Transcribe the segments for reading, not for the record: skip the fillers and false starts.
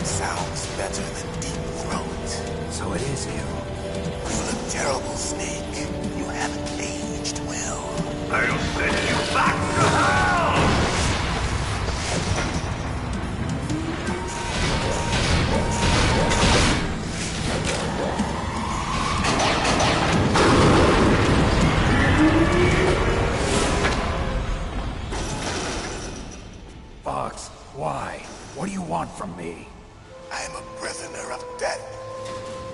sounds better than Deep Throat. So it is you. You look terrible, Snake. You haven't aged well. I'll send you back to hell! Fox, why? What do you want from me? I am a prisoner of death.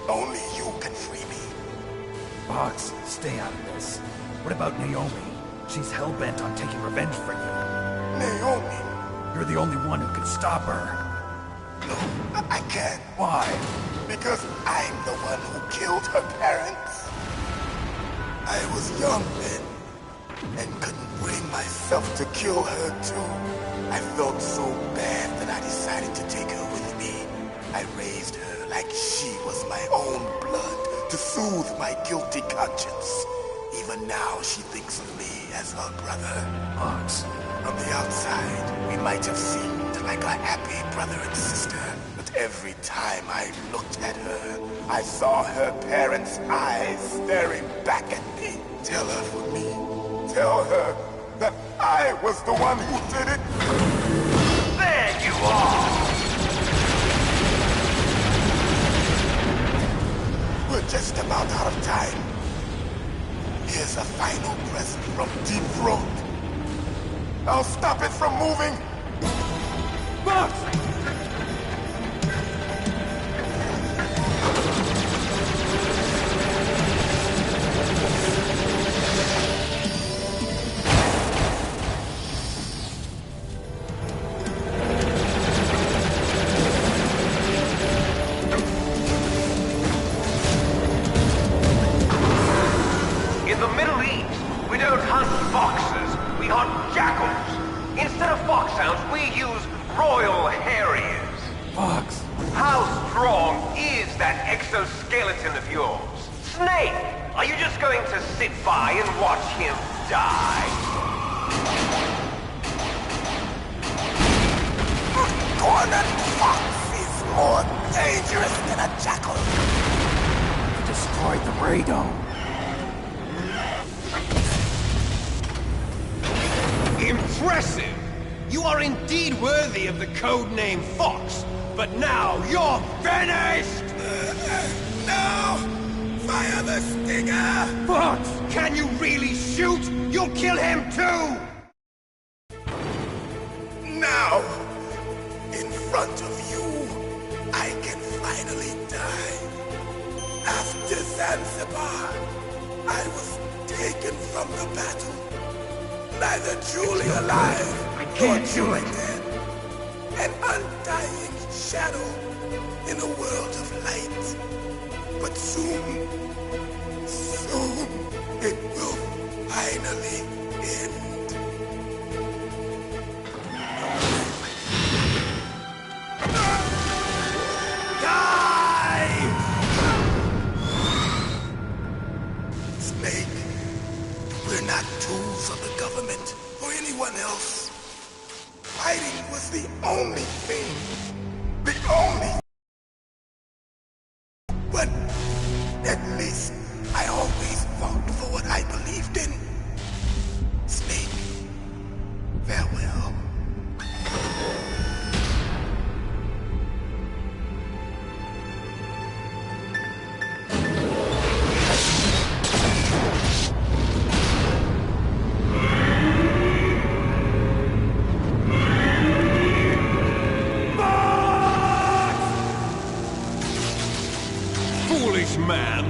Only you can free me. Fox, stay out of this. What about Naomi? She's hell-bent on taking revenge for you. Naomi? You're the only one who can stop her. No, I can't. Why? Because I'm the one who killed her parents. I was young then, and couldn't bring myself to kill her too. I felt so bad that I decided to take her with me. I raised her like she was my own blood to soothe my guilty conscience. Even now, she thinks of me as her brother. Fox. On the outside, we might have seemed like a happy brother and sister. But every time I looked at her, I saw her parents' eyes staring back at me. Tell her for me. Tell her that I was the one who did it. There you are! We're just about out of time. Here's a final present from Deep Throat. I'll stop it from moving. Fox! In the Middle East, we don't hunt foxes, we hunt jackals. Instead of foxhounds, we use Royal Harriers. Fox! How strong is that exoskeleton of yours? Snake, are you just going to sit by and watch him die? Cornered fox is more dangerous than a jackal. You destroyed the radome. Impressive! You are indeed worthy of the codename Fox, but now you're finished! No! Fire the stinger! Fox! Can you really shoot? You'll kill him too! Now! In front of you, I can finally die. After Zanzibar, I was taken from the battle. Neither truly alive nor truly dead. An undying shadow in a world of light. But soon, soon, it will finally end. Die! Snake, we're not tools of the government or anyone else. Fighting was the only thing. The only. But at least I always fought for what I believed in. Snake, farewell. Foolish man!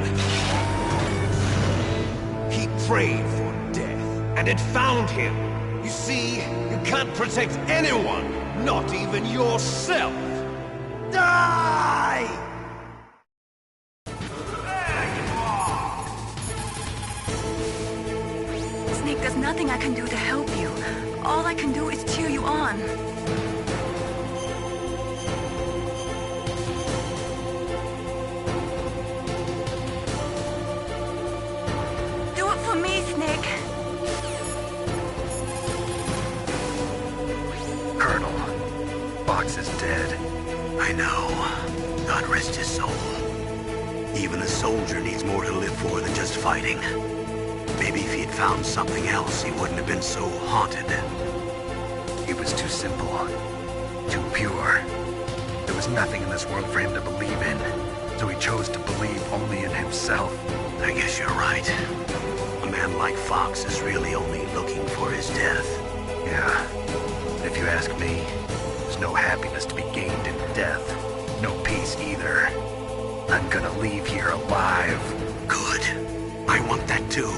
He prayed for death, and it found him. You see, you can't protect anyone, not even yourself. Die! Snake, there's nothing I can do to help you. All I can do is cheer you on. Do it for me, Snake. Colonel, Fox is dead. I I know. God rest his soul. Even a soldier needs more to live for than just fighting. Maybe if he'd found something else, he wouldn't have been so haunted. He was too simple, too pure. There was nothing in this world for him to believe in, so he chose to believe only in himself. I guess you're right. A man like Fox is really only looking for his death. Yeah. If you ask me, there's no happiness to be gained in death. No peace either. I'm gonna leave here alive. Good. I want that too.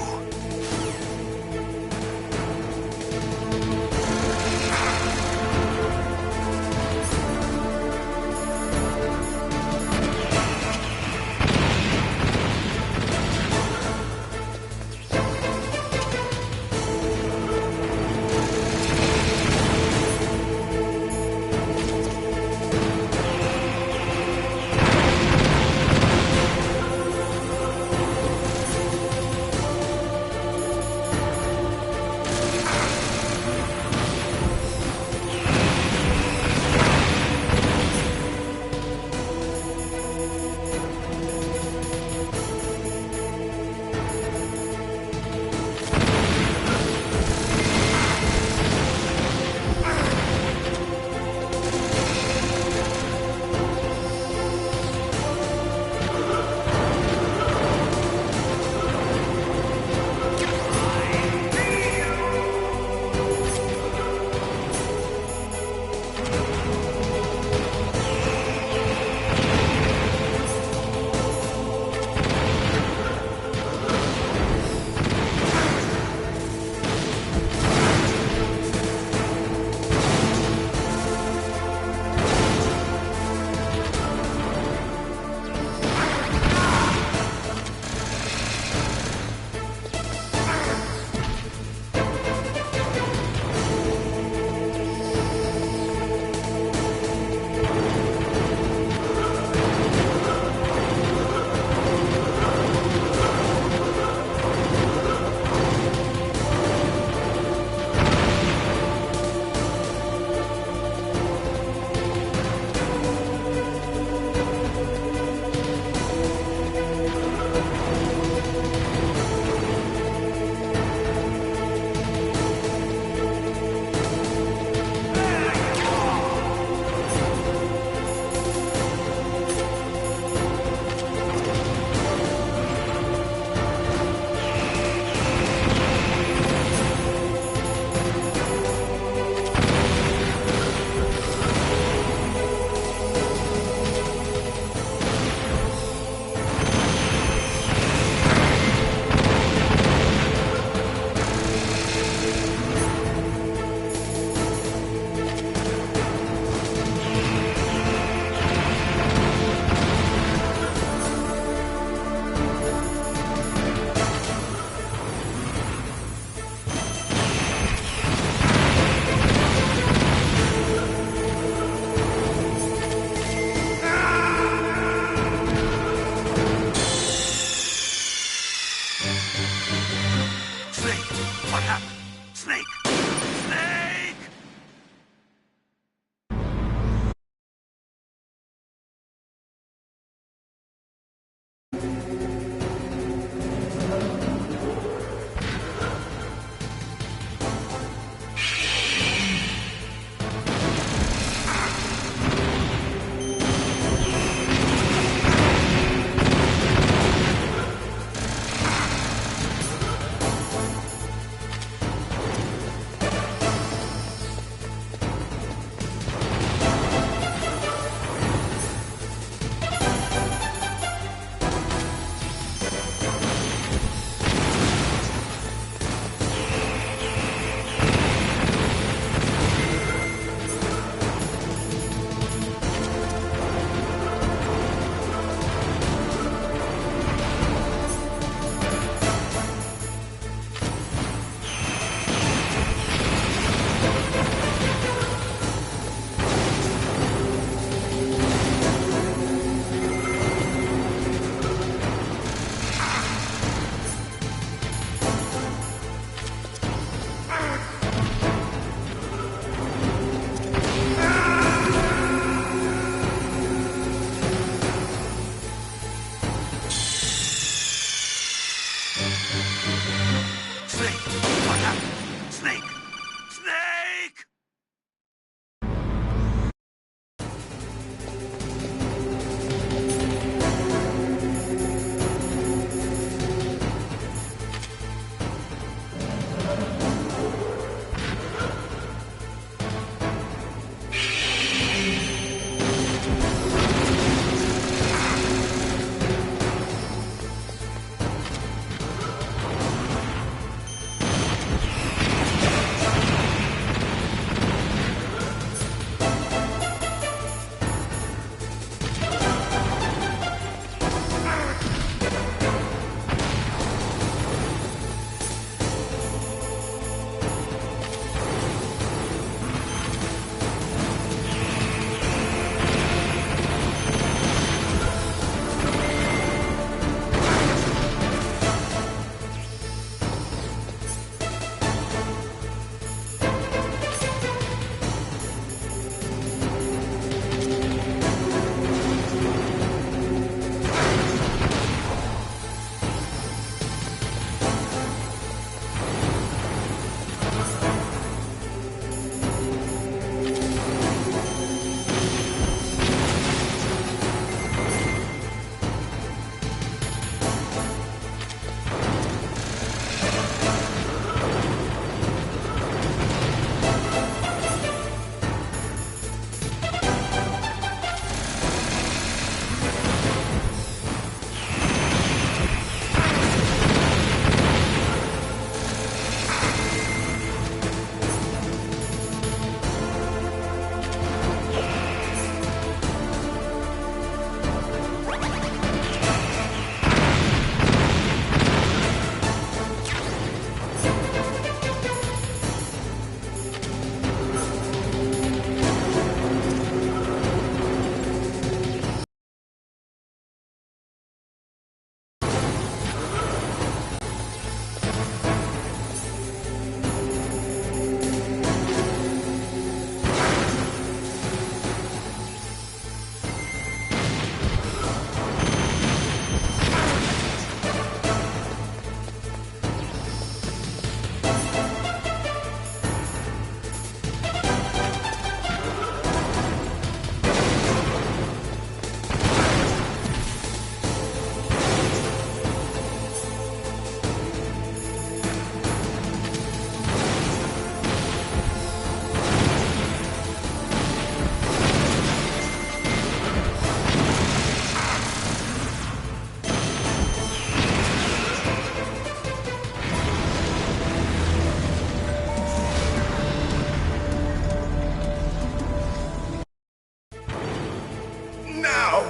Now,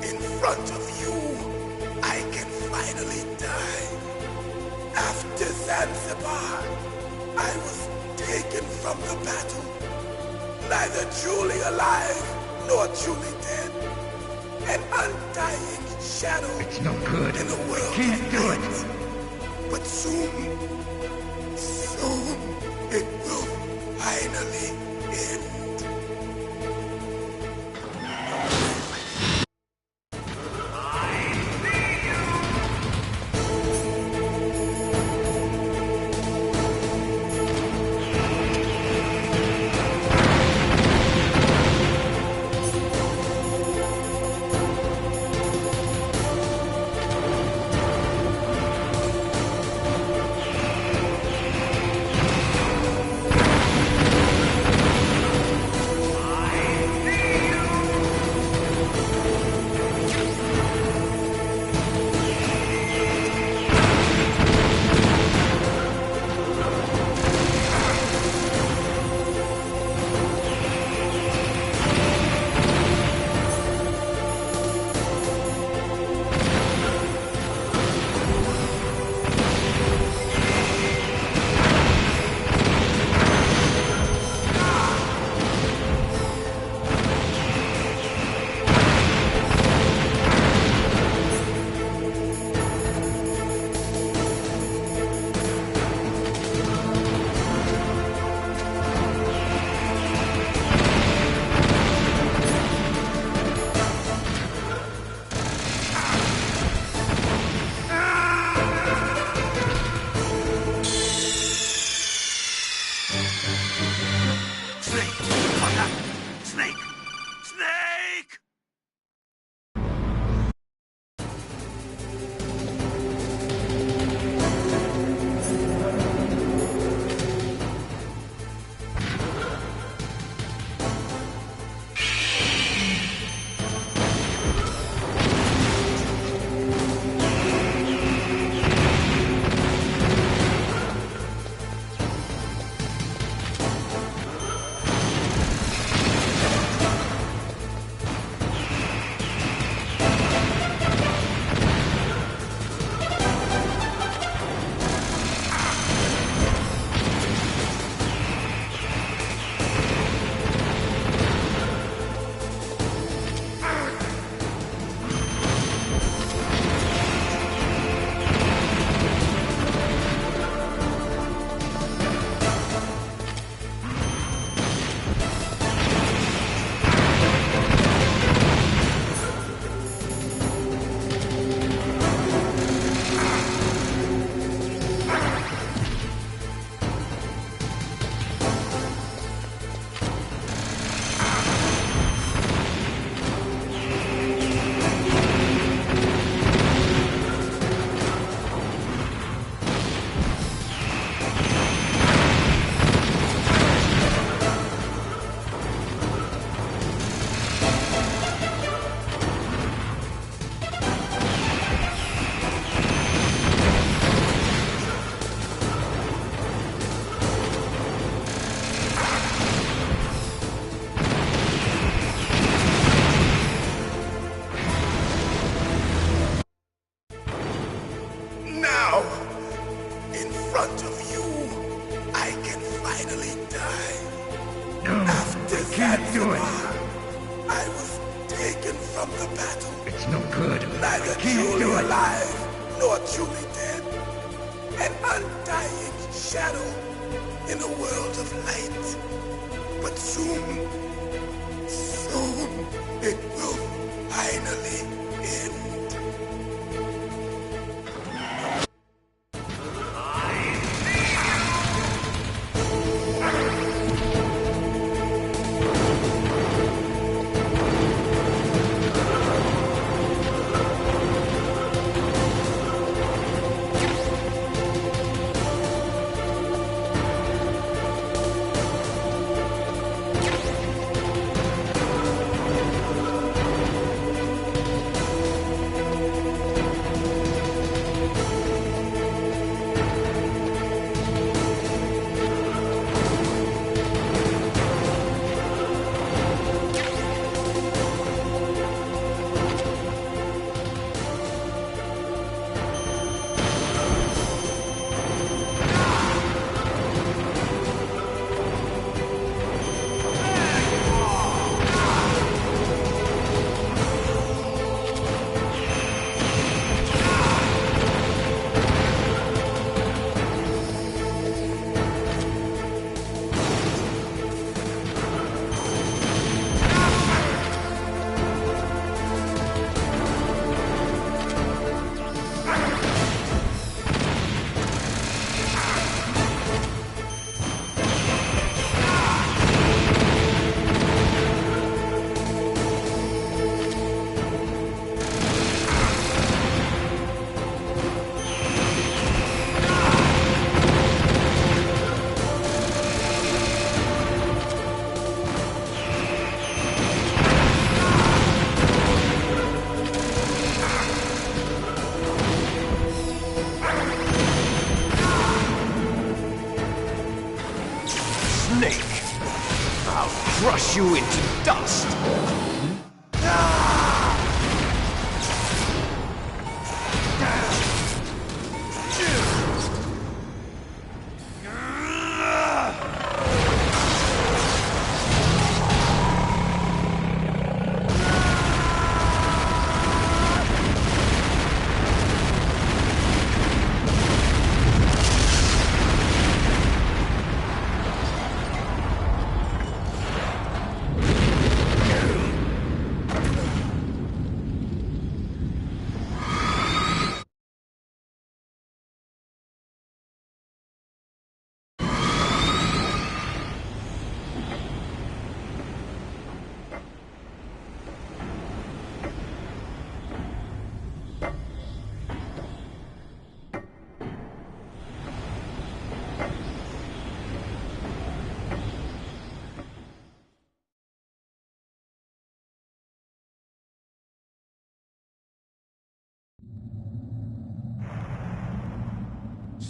in front of you, I can finally die. After Zanzibar, I was taken from the battle, neither truly alive nor truly dead. An undying shadow. It's no good. In the world. Can't do it. But soon, it will finally end.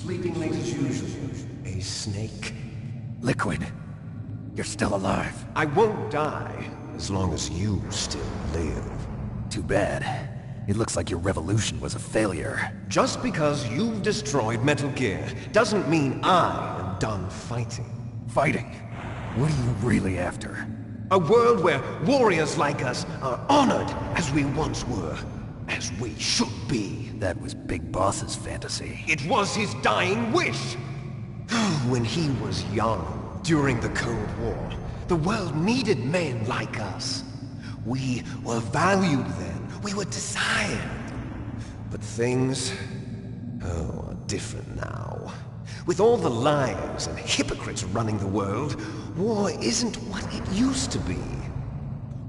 sleeping late as usual, eh, Snake? Liquid, you're still alive. I won't die as long as you still live. Too bad. It looks like your revolution was a failure. Just because you've destroyed Metal Gear doesn't mean I am done fighting. Fighting? What are you really after? A world where warriors like us are honored as we once were, as we should be. That was Big Boss's fantasy. It was his dying wish. When he was young, during the Cold War, the world needed men like us. We were valued then. We were desired. But things, are different now. With all the liars and hypocrites running the world, war isn't what it used to be.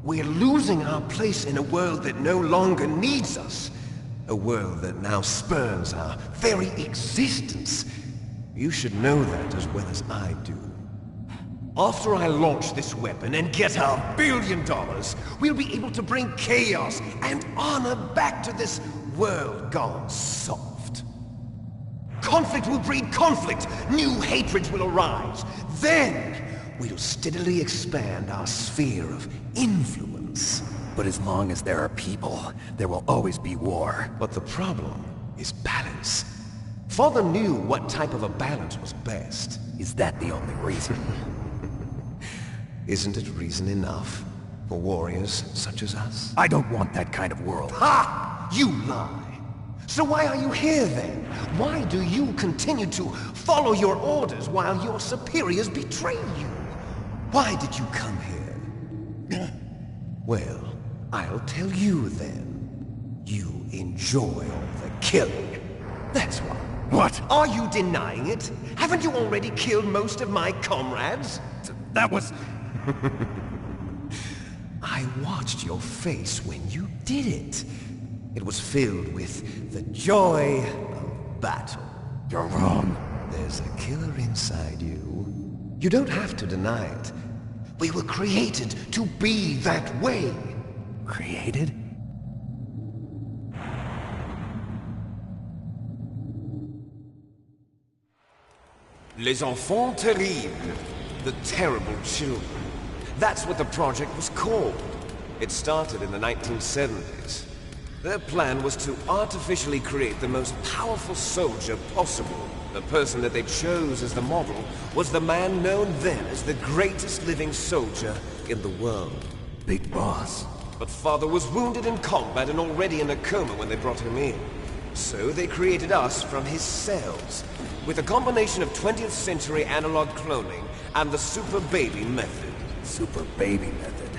We're losing our place in a world that no longer needs us. A world that now spurns our very existence. You should know that as well as I do. After I launch this weapon and get our $1 billion, we'll be able to bring chaos and honor back to this world gone soft. Conflict will breed conflict. New hatreds will arise. Then, we'll steadily expand our sphere of influence. But as long as there are people, there will always be war. But the problem is balance. Father knew what type of a balance was best. Is that the only reason? Isn't it reason enough for warriors such as us? I don't want that kind of world. Ha! You lie! So why are you here then? Why do you continue to follow your orders while your superiors betray you? Why did you come here? Well, I'll tell you then. You enjoy all the killing. That's why. What? Are you denying it? Haven't you already killed most of my comrades? That was... I watched your face when you did it. It was filled with the joy of battle. You're wrong. There's a killer inside you. You don't have to deny it. We were created to be that way. Created? Les enfants terribles. The terrible children. That's what the project was called. It started in the 1970s. Their plan was to artificially create the most powerful soldier possible. The person that they chose as the model was the man known then as the greatest living soldier in the world. Big Boss. But Father was wounded in combat and already in a coma when they brought him in. So they created us from his cells, with a combination of 20th century analog cloning and the Super Baby method. Super Baby method.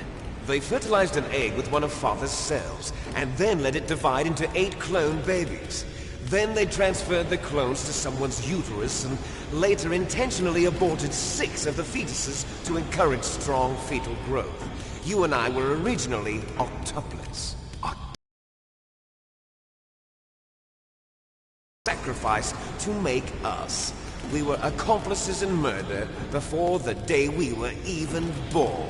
They fertilized an egg with one of Father's cells, and then let it divide into 8 clone babies. Then they transferred the clones to someone's uterus, and later intentionally aborted 6 of the fetuses to encourage strong fetal growth. You and I were originally octuplets. Sacrificed to make us. We were accomplices in murder before the day we were even born.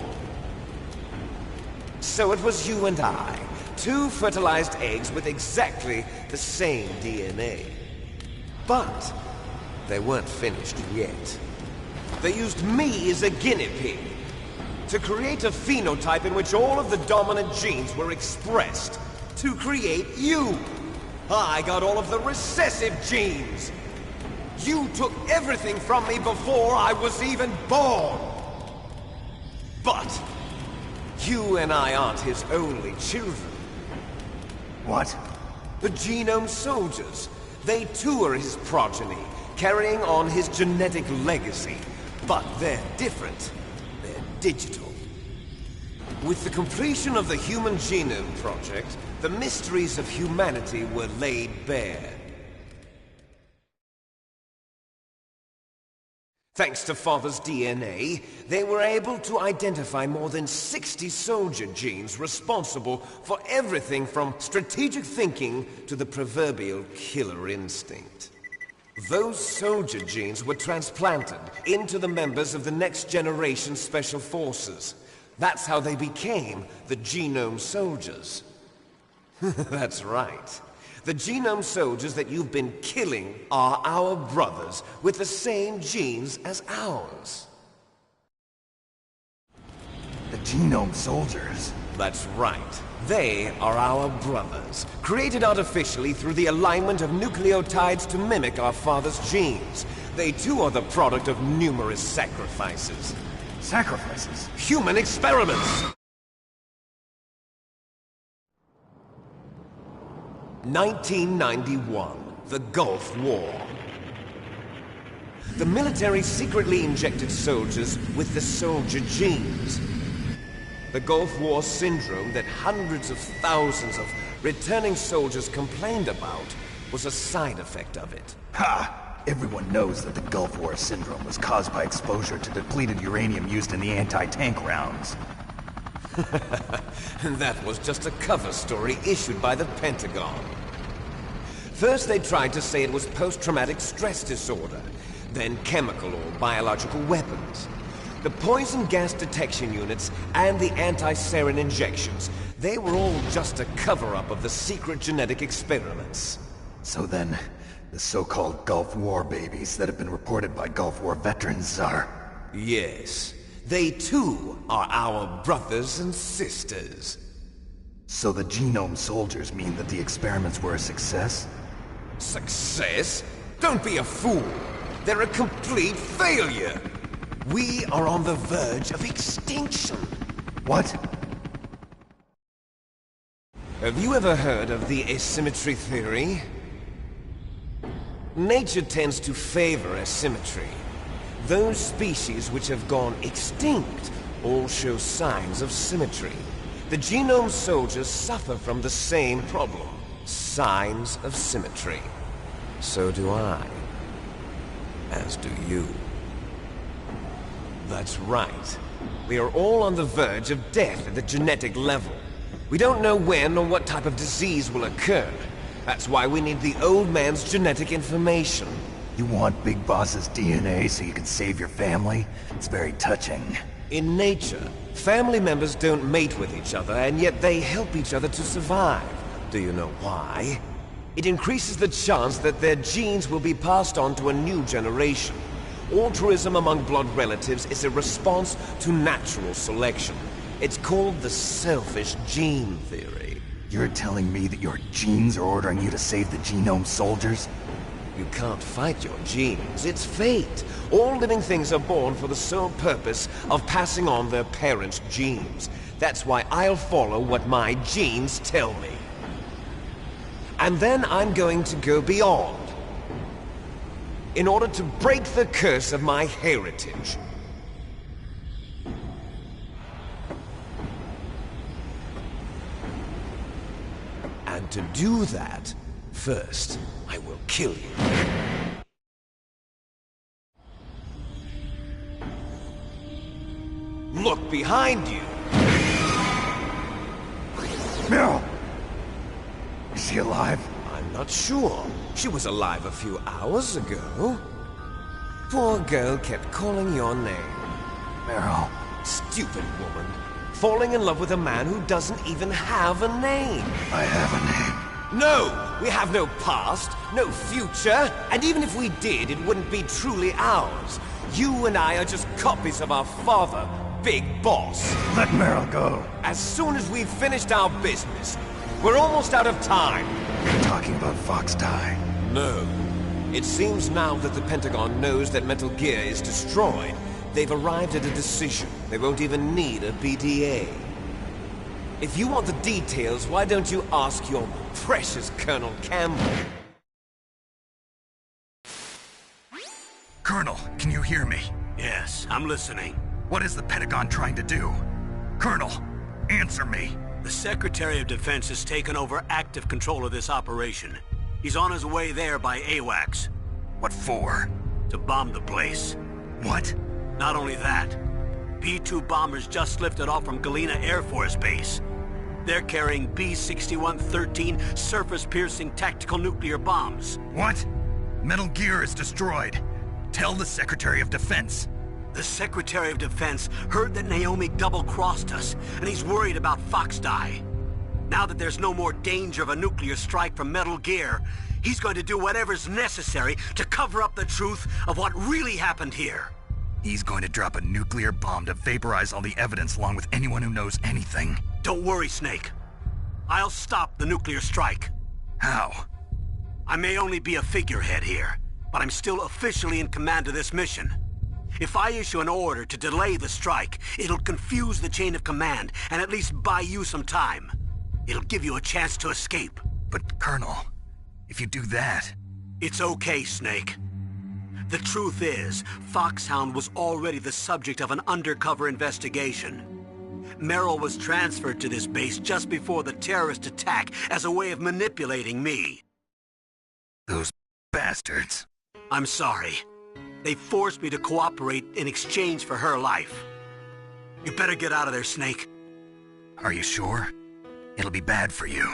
So it was you and I, 2 fertilized eggs with exactly the same DNA. But they weren't finished yet. They used me as a guinea pig to create a phenotype in which all of the dominant genes were expressed to create you. I got all of the recessive genes. You took everything from me before I was even born. But you and I aren't his only children. What? The Genome Soldiers. They too are his progeny, carrying on his genetic legacy. But they're different. They're digital. With the completion of the Human Genome Project, the mysteries of humanity were laid bare. Thanks to Father's DNA, they were able to identify more than 60 soldier genes responsible for everything from strategic thinking to the proverbial killer instinct. Those soldier genes were transplanted into the members of the next generation Special Forces. That's how they became the Genome Soldiers. That's right. The genome soldiers that you've been killing are our brothers with the same genes as ours. The genome soldiers? That's right. They are our brothers, created artificially through the alignment of nucleotides to mimic our father's genes. They too are the product of numerous sacrifices. Sacrifices? Human experiments! 1991, the Gulf War. The military secretly injected soldiers with the soldier genes. The Gulf War syndrome that hundreds of thousands of returning soldiers complained about was a side effect of it. Ha! Everyone knows that the Gulf War syndrome was caused by exposure to depleted uranium used in the anti-tank rounds. That was just a cover story issued by the Pentagon. First they tried to say it was post-traumatic stress disorder, then chemical or biological weapons. The poison gas detection units and the anti-sarin injections, they were all just a cover-up of the secret genetic experiments. So then, the so-called Gulf War babies that have been reported by Gulf War veterans are... Yes. They too are our brothers and sisters. So the genome soldiers mean that the experiments were a success? Success? Don't be a fool! They're a complete failure! We are on the verge of extinction. What? Have you ever heard of the asymmetry theory? Nature tends to favor asymmetry. Those species which have gone extinct all show signs of symmetry. The genome soldiers suffer from the same problem. Signs of symmetry. So do I. As do you. That's right. We are all on the verge of death at the genetic level. We don't know when or what type of disease will occur. That's why we need the old man's genetic information. You want Big Boss's DNA so you can save your family? It's very touching. In nature, family members don't mate with each other, and yet they help each other to survive. Do you know why? It increases the chance that their genes will be passed on to a new generation. Altruism among blood relatives is a response to natural selection. It's called the selfish gene theory. You're telling me that your genes are ordering you to save the genome soldiers? You can't fight your genes. It's fate. All living things are born for the sole purpose of passing on their parents' genes. That's why I'll follow what my genes tell me. And then I'm going to go beyond. In order to break the curse of my heritage. And to do that, first, I will kill you. Look behind you! Meryl! Is she alive? I'm not sure. She was alive a few hours ago. Poor girl kept calling your name. Meryl. Stupid woman. Falling in love with a man who doesn't even have a name. I have a name. No! We have no past, no future, and even if we did, it wouldn't be truly ours. You and I are just copies of our father, Big Boss. Let Meryl go. As soon as we've finished our business, we're almost out of time. You're talking about Fox Die. No. It seems now that the Pentagon knows that Metal Gear is destroyed. They've arrived at a decision. They won't even need a BDA. If you want the details, why don't you ask your precious Colonel Campbell? Colonel, can you hear me? Yes, I'm listening. What is the Pentagon trying to do? Colonel, answer me. The Secretary of Defense has taken over active control of this operation. He's on his way there by AWACS. What for? To bomb the place. What? Not only that, B-2 bombers just lifted off from Galena Air Force Base. They're carrying B-6113 surface-piercing tactical nuclear bombs. What? Metal Gear is destroyed. Tell the Secretary of Defense. The Secretary of Defense heard that Naomi double-crossed us, and he's worried about Fox Die. Now that there's no more danger of a nuclear strike from Metal Gear, he's going to do whatever's necessary to cover up the truth of what really happened here. He's going to drop a nuclear bomb to vaporize all the evidence along with anyone who knows anything. Don't worry, Snake. I'll stop the nuclear strike. How? I may only be a figurehead here, but I'm still officially in command of this mission. If I issue an order to delay the strike, it'll confuse the chain of command and at least buy you some time. It'll give you a chance to escape. But, Colonel, if you do that... It's okay, Snake. The truth is, Foxhound was already the subject of an undercover investigation. Meryl was transferred to this base just before the terrorist attack as a way of manipulating me. Those bastards. I'm sorry. They forced me to cooperate in exchange for her life. You better get out of there, Snake. Are you sure? It'll be bad for you.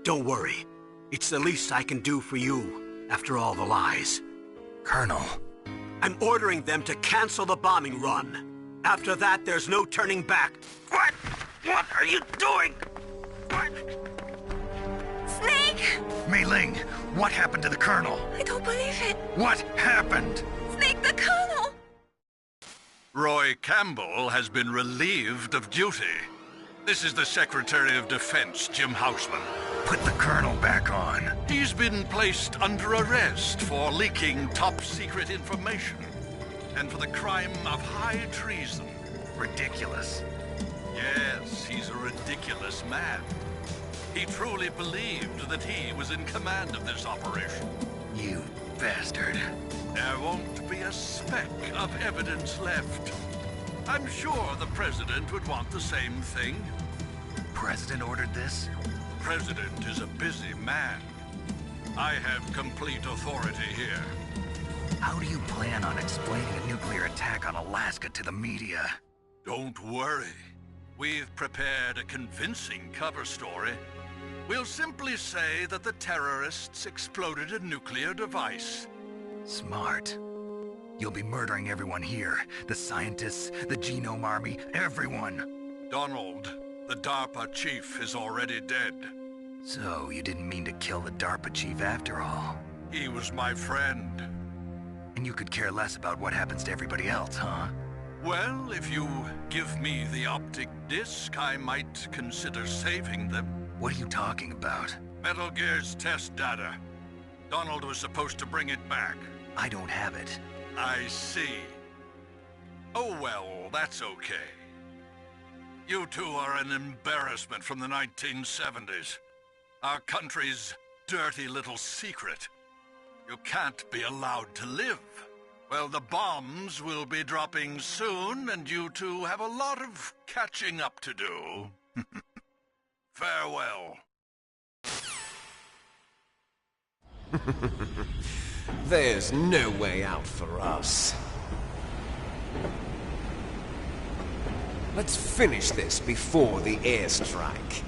Don't worry. It's the least I can do for you, after all the lies. Colonel. I'm ordering them to cancel the bombing run. After that, there's no turning back. What? What are you doing? What? Snake! Mei Ling, what happened to the Colonel? I don't believe it. What happened? Snake, the Colonel! Roy Campbell has been relieved of duty. This is the Secretary of Defense, Jim Houseman. Put the Colonel back on. He's been placed under arrest for leaking top-secret information and for the crime of high treason. Ridiculous. Yes, he's a ridiculous man. He truly believed that he was in command of this operation. You bastard. There won't be a speck of evidence left. I'm sure the President would want the same thing. President ordered this? President is a busy man. I have complete authority here. How do you plan on explaining a nuclear attack on Alaska to the media? Don't worry. We've prepared a convincing cover story. We'll simply say that the terrorists exploded a nuclear device. Smart. You'll be murdering everyone here. The scientists, the Genome Army, everyone. Donald, the DARPA chief, is already dead. So, you didn't mean to kill the DARPA chief after all? He was my friend. And you could care less about what happens to everybody else, huh? Well, if you give me the optic disc, I might consider saving them. What are you talking about? Metal Gear's test data. Donald was supposed to bring it back. I don't have it. I see. Oh well, that's okay. You two are an embarrassment from the 1970s. Our country's dirty little secret. You can't be allowed to live. Well, the bombs will be dropping soon, and you two have a lot of catching up to do. Farewell. There's no way out for us. Let's finish this before the airstrike.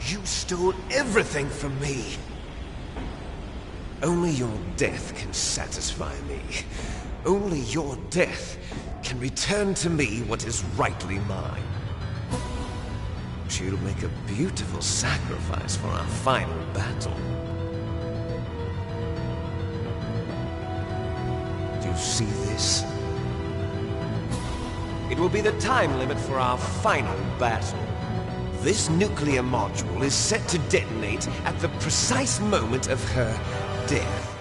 You stole everything from me. Only your death can satisfy me. Only your death can return to me what is rightly mine. She'll make a beautiful sacrifice for our final battle. Do you see this? It will be the time limit for our final battle. This nuclear module is set to detonate at the precise moment of her death.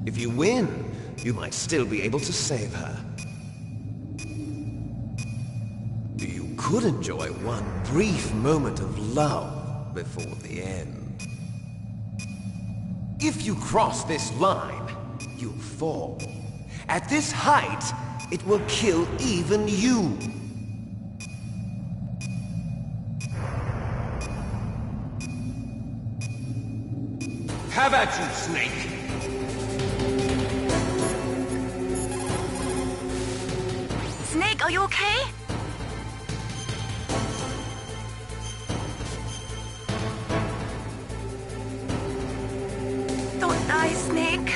If you win, you might still be able to save her. You could enjoy one brief moment of love before the end. If you cross this line, you'll fall. At this height, it will kill even you. Have at you, Snake! Snake, are you okay? Bye, Snake.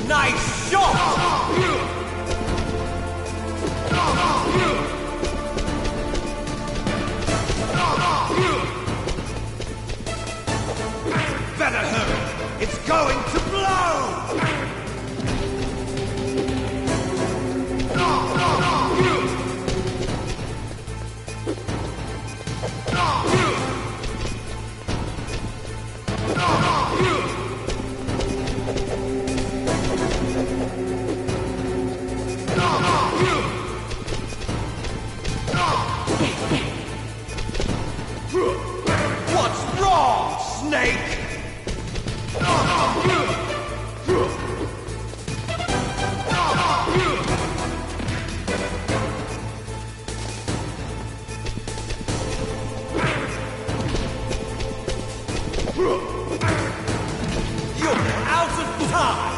Nice shot! Better hurry! It's going to blow! What's wrong, Snake? You're out of time!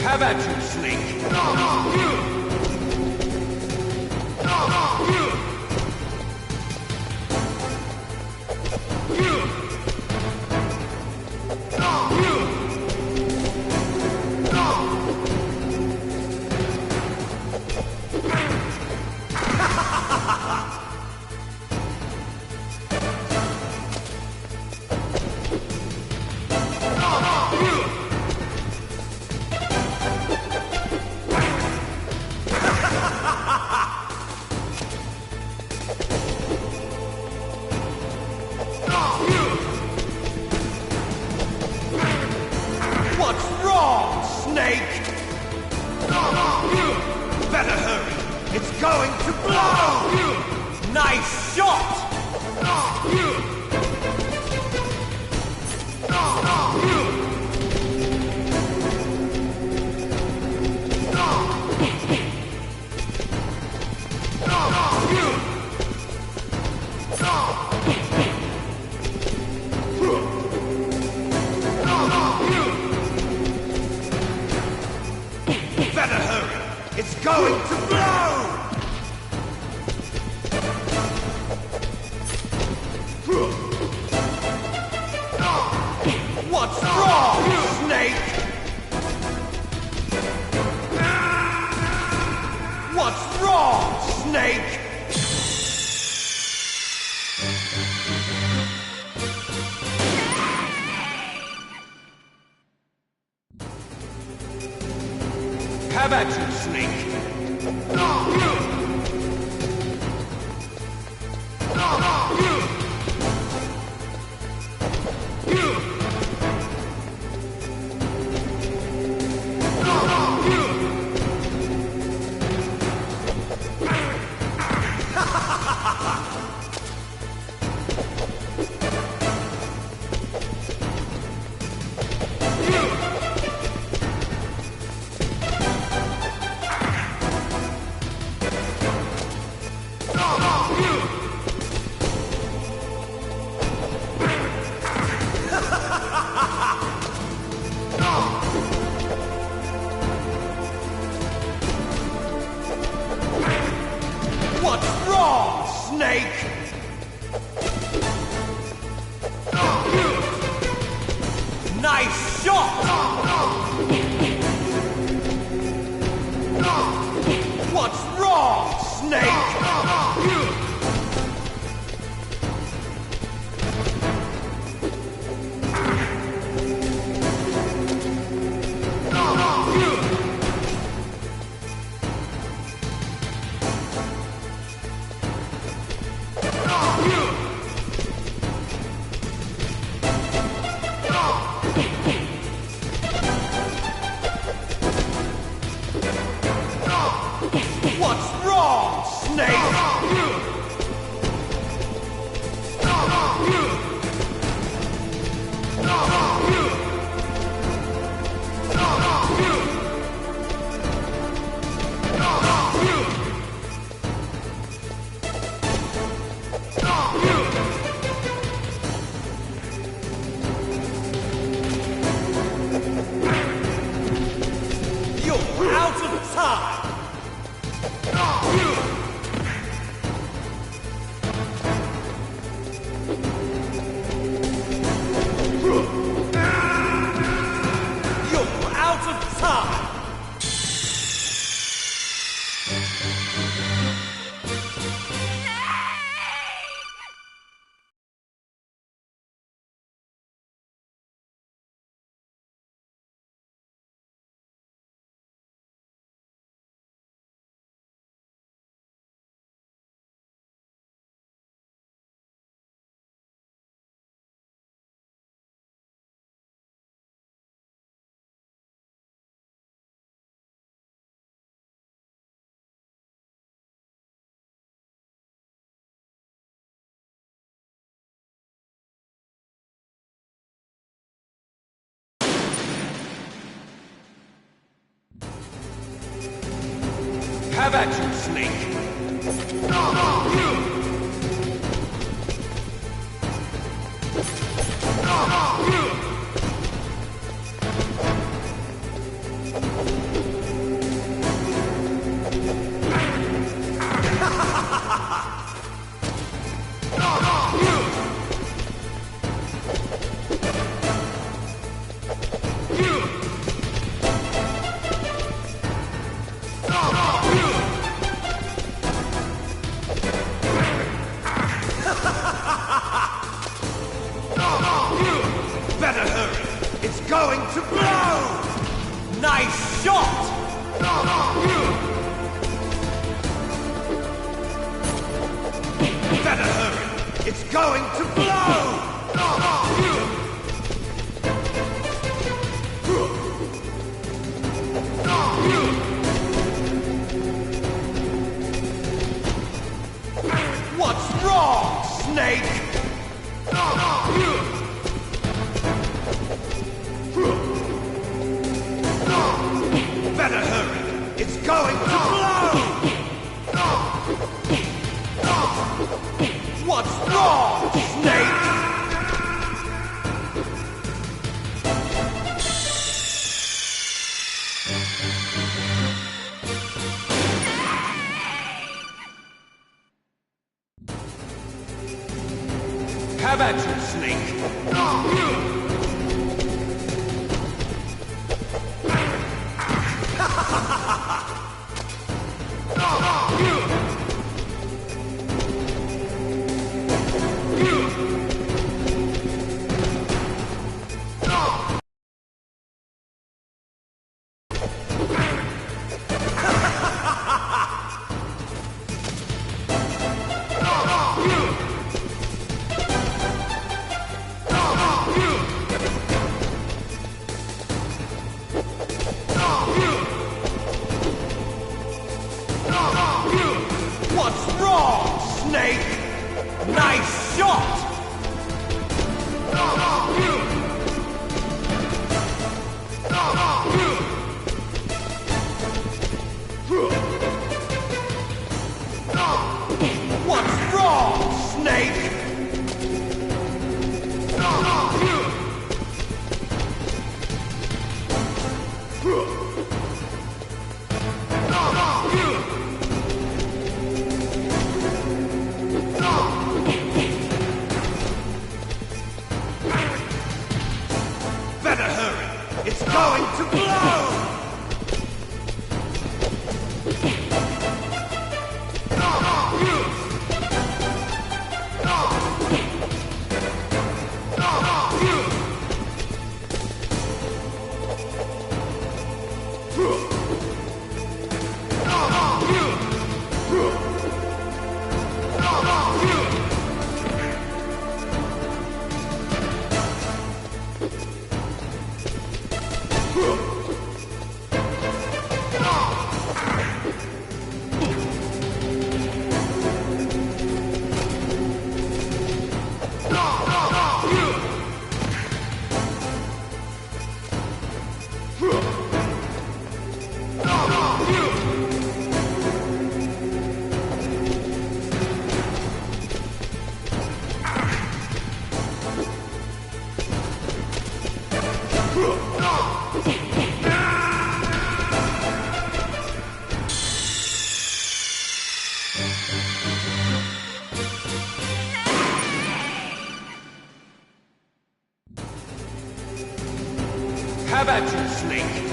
Have at you, Snake! What's wrong, Snake? Better hurry! It's going to blow! Nice shot! Better hurry! It's going to blow! What's wrong, Snake? What's wrong, Snake? Have at you, Snake! Have at you, Snake! Better hurry! It's going to blow! Nice shot! Better hurry! It's going to blow! What's wrong, Snake? Better hurry! It's going to blow! What's wrong, Snake? Have at you, Snake! What's wrong, Snake? Nice shot! What's wrong, Snake? Better hurry! It's going to blow! Have at you, Snake!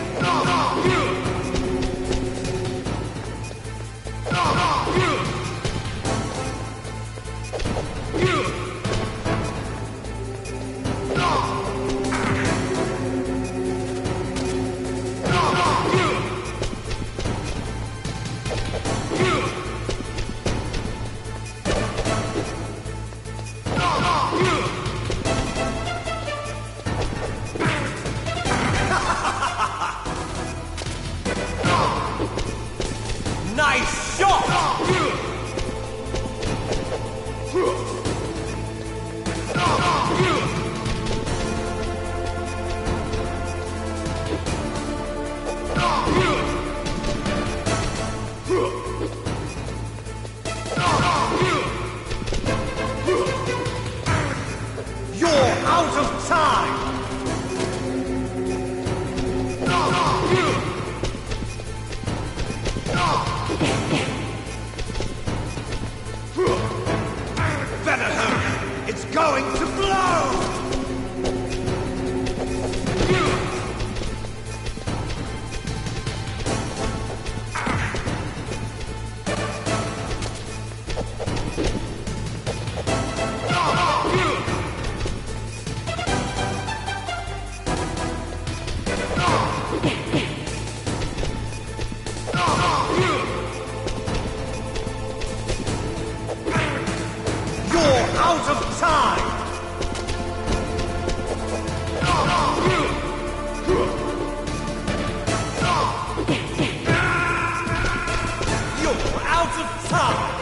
time! Better hurry! It's going to blow! Out of time! You're out of time!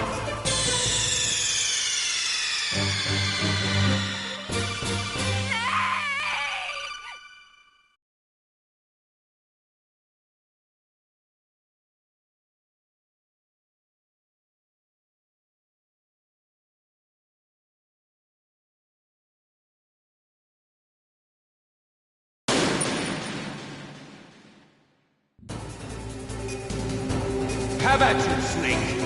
Have at you, Snake!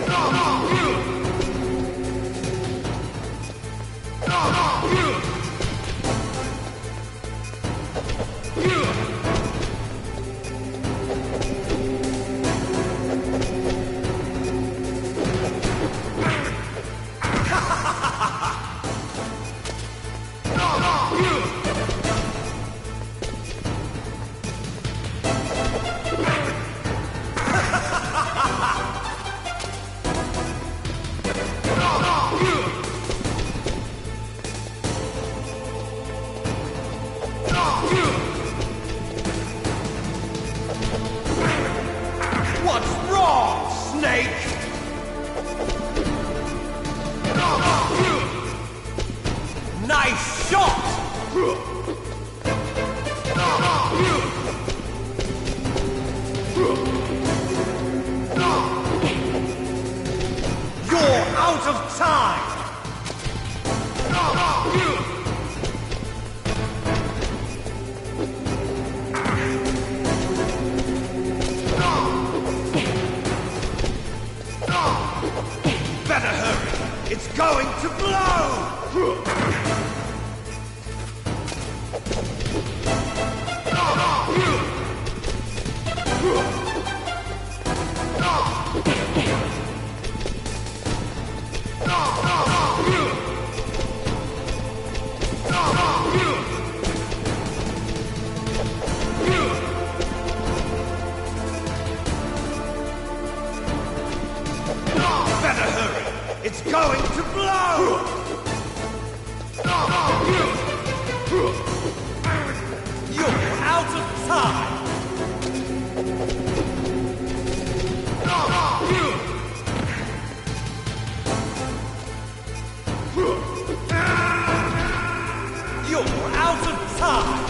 What's wrong, Snake? Nice shot! You're out of time! Better hurry! It's going to blow! Better hurry! It's going to blow! You're out of time! You're out of time!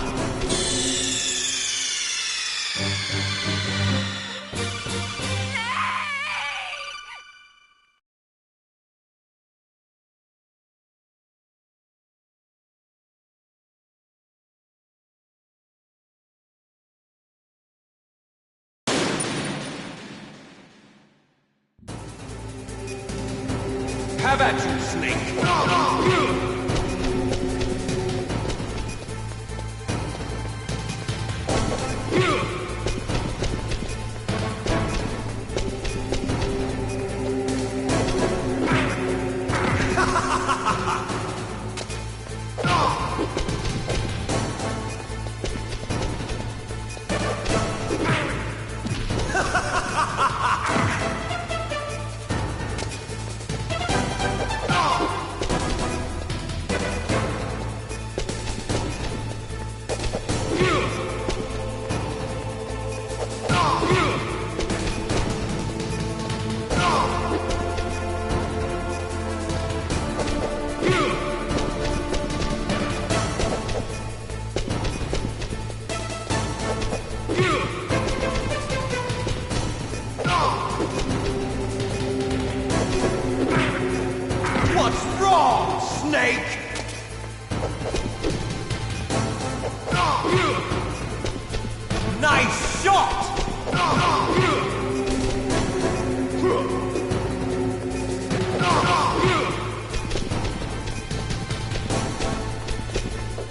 Have at you, Snake!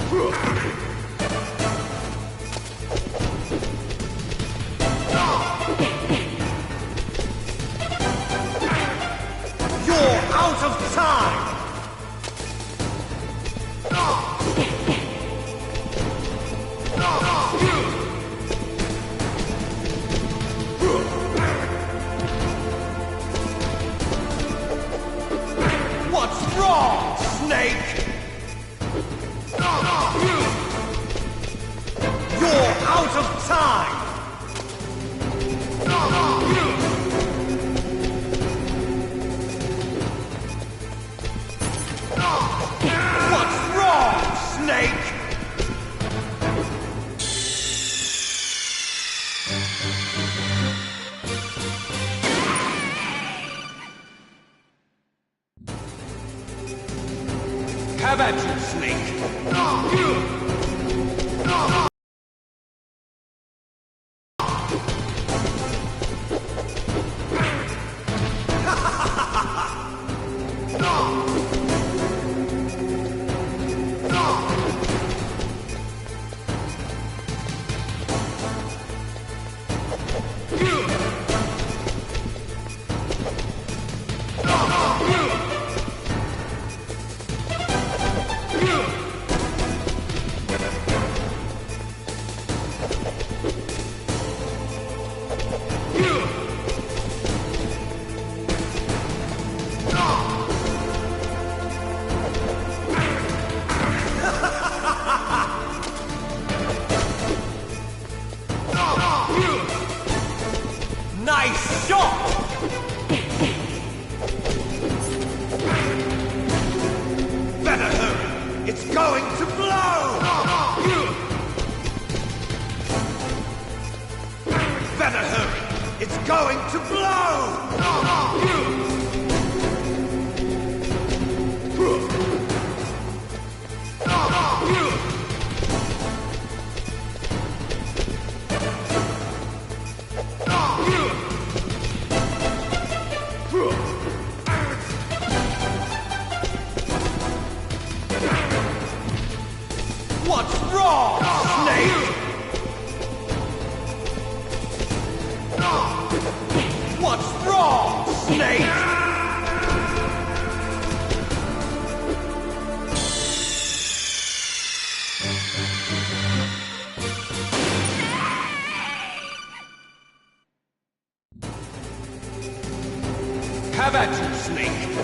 You're out of time! What's wrong, Snake? You're out of time! What's wrong, Snake? Have at you, Snake! Nice shot! Better hurry! It's going to blow! Better hurry! It's going to blow! What's wrong, Snake? What's wrong, Snake? Have at you, Snake!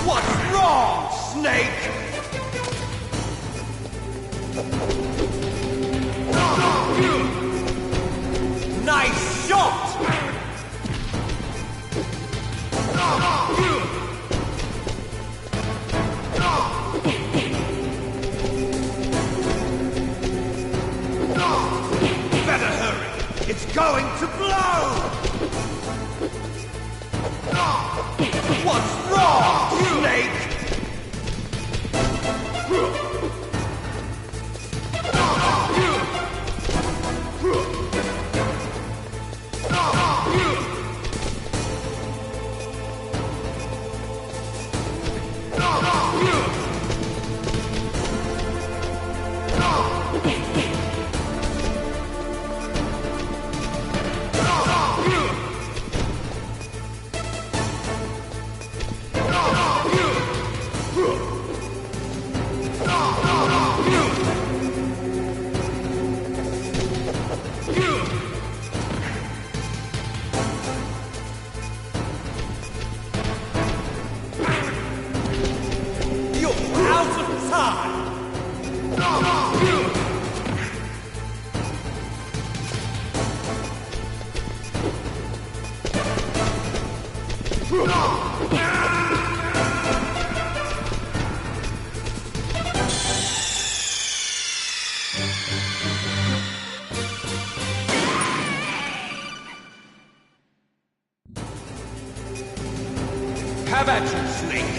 What's wrong, Snake? Nice shot! Better hurry! It's going to blow! What's wrong, Snake? Have at you, Snake!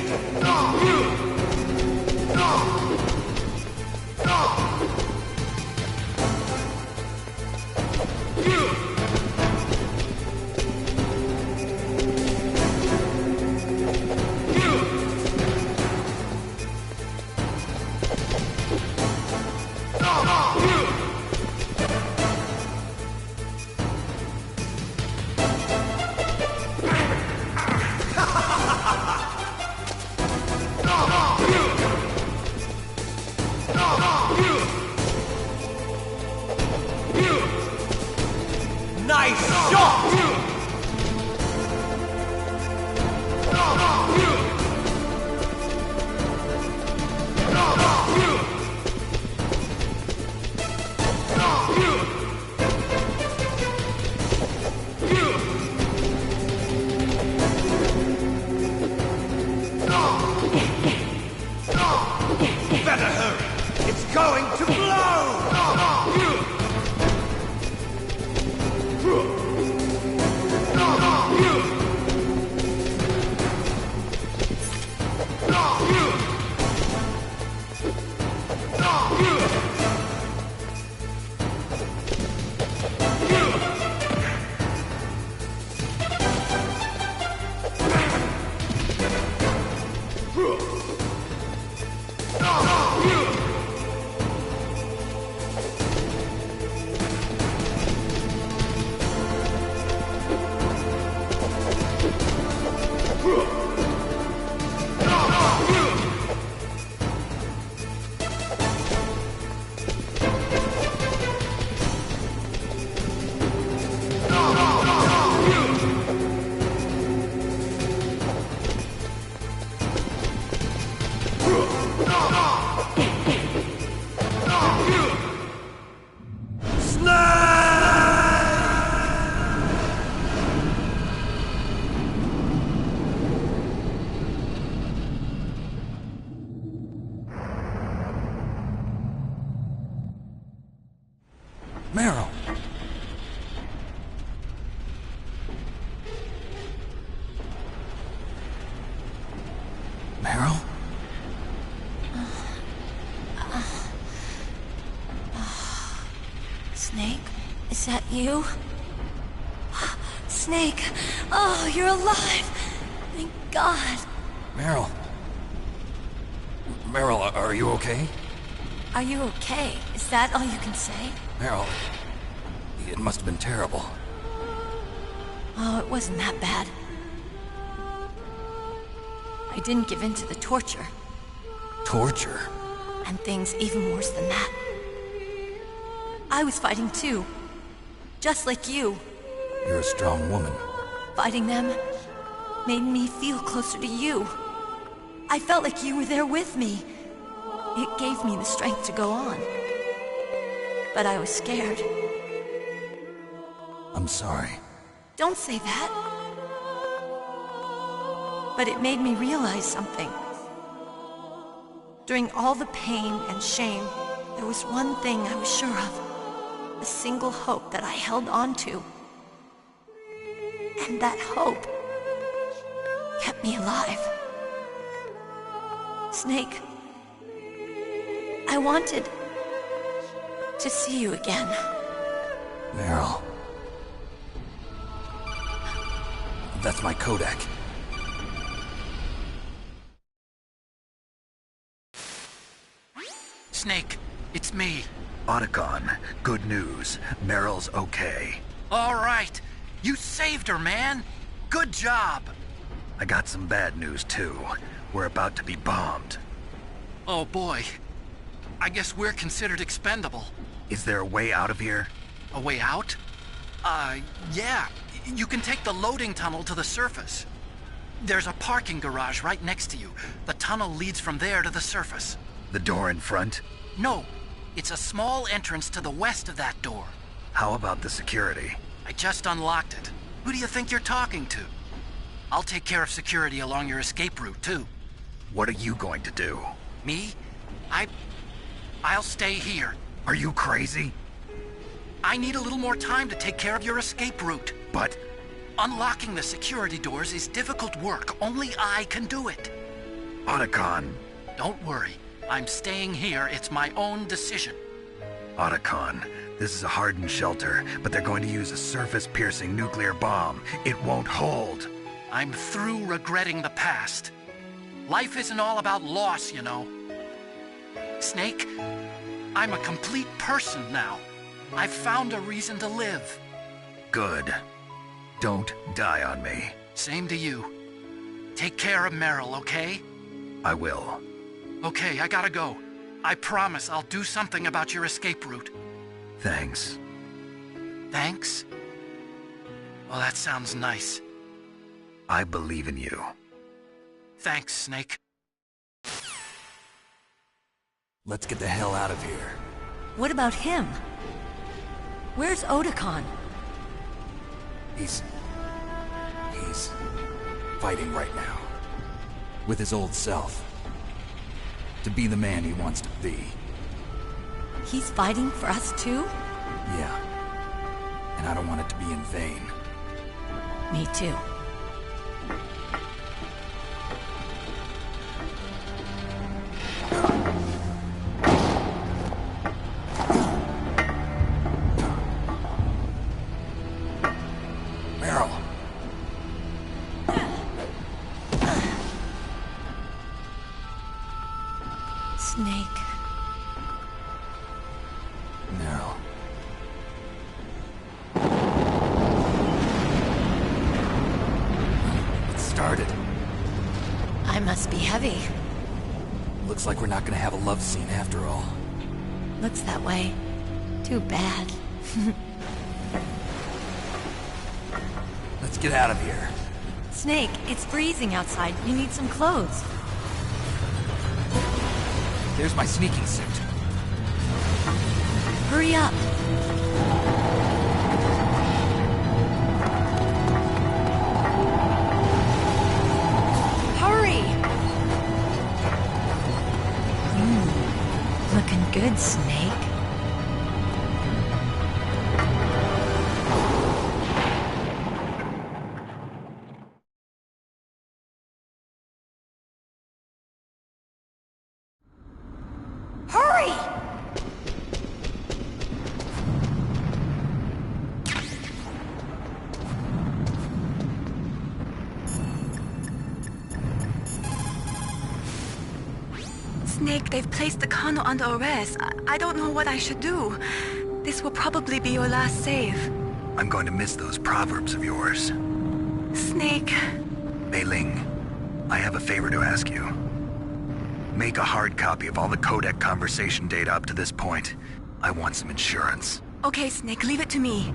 Nice shot! Better hurry! It's going to blow! Meryl! Meryl? Snake, is that you? Snake, oh, you're alive! Thank God. Meryl? Meryl, are you okay? Are you okay? Is that all you can say? Meryl, it must have been terrible. Oh, it wasn't that bad. I didn't give in to the torture. Torture? And things even worse than that. I was fighting too. Just like you. You're a strong woman. Fighting them made me feel closer to you. I felt like you were there with me. It gave me the strength to go on. But I was scared. I'm sorry. Don't say that. But it made me realize something. During all the pain and shame, there was one thing I was sure of. A single hope that I held on to. And that hope kept me alive. Snake, I wanted to see you again. Meryl. That's my Kodak. Snake, it's me. Otacon, good news. Meryl's okay. All right. You saved her, man. Good job. I got some bad news, too. We're about to be bombed. Oh, boy. I guess we're considered expendable. Is there a way out of here? A way out? Yeah. You can take the loading tunnel to the surface. There's a parking garage right next to you. The tunnel leads from there to the surface. The door in front? No. It's a small entrance to the west of that door. How about the security? I just unlocked it. Who do you think you're talking to? I'll take care of security along your escape route, too. What are you going to do? Me? I'll stay here. Are you crazy? I need a little more time to take care of your escape route. But... Unlocking the security doors is difficult work. Only I can do it. Otacon. Don't worry. I'm staying here. It's my own decision. Otacon, this is a hardened shelter, but they're going to use a surface-piercing nuclear bomb. It won't hold. I'm through regretting the past. Life isn't all about loss, you know. Snake, I'm a complete person now. I've found a reason to live. Good. Don't die on me. Same to you. Take care of Meryl, okay? I will. Okay, I gotta go. I promise I'll do something about your escape route. Thanks. Thanks? Well, that sounds nice. I believe in you. Thanks, Snake. Let's get the hell out of here. What about him? Where's Otacon? He's fighting right now. With his old self. To be the man he wants to be. He's fighting for us too? Yeah. And I don't want it to be in vain. Me too. Meryl. Snake. Meryl. It started. I must be heavy. Looks like we're not gonna have a love scene after all. Looks that way. Too bad. Let's get out of here. Snake, it's freezing outside. You need some clothes. There's my sneaking suit. Hurry up. Hurry! Looking good, Snake. Hurry! Snake, they've placed the Colonel under arrest. I don't know what I should do. This will probably be your last save. I'm going to miss those proverbs of yours. Snake. Mei Ling, I have a favor to ask you. Make a hard copy of all the codec conversation data up to this point. I want some insurance. Okay, Snake, leave it to me.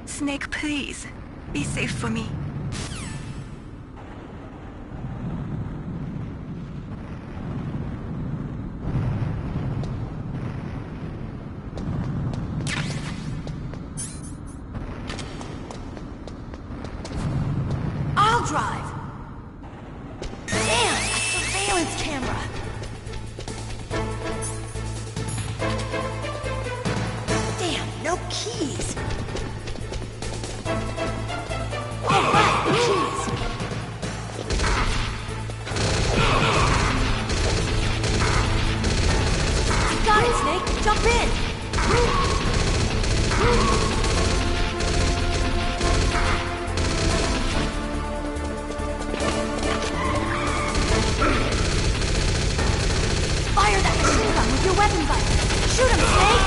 Snake, please. Be safe for me. I'll drive. Damn, a surveillance camera. Damn, no keys. All right, keys. You got it, Snake. Jump in. Fire that machine gun with your weapon button. Shoot him, Snake!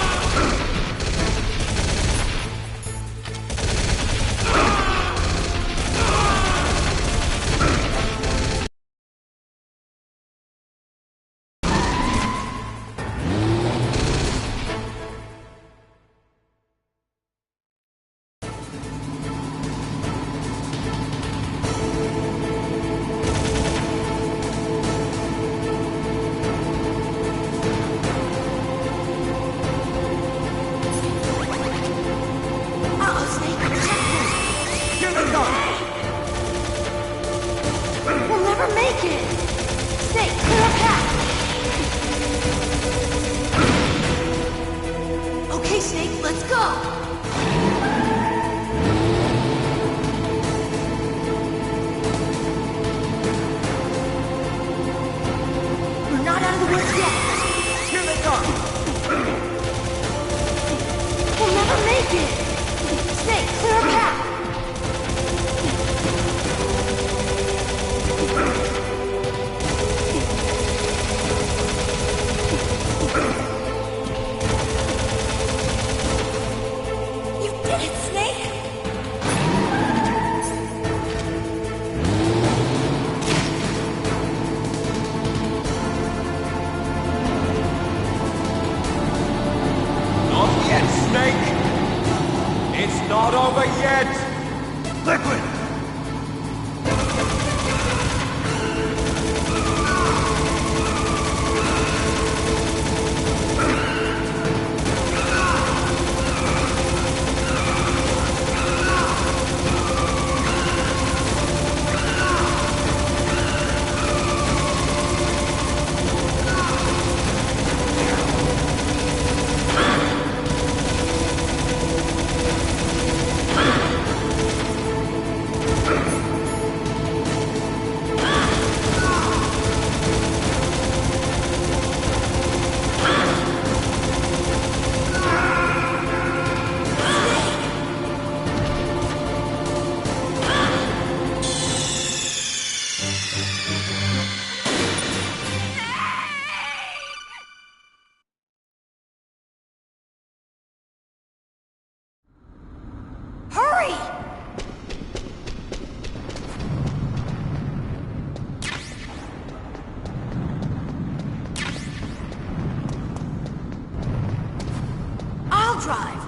drive!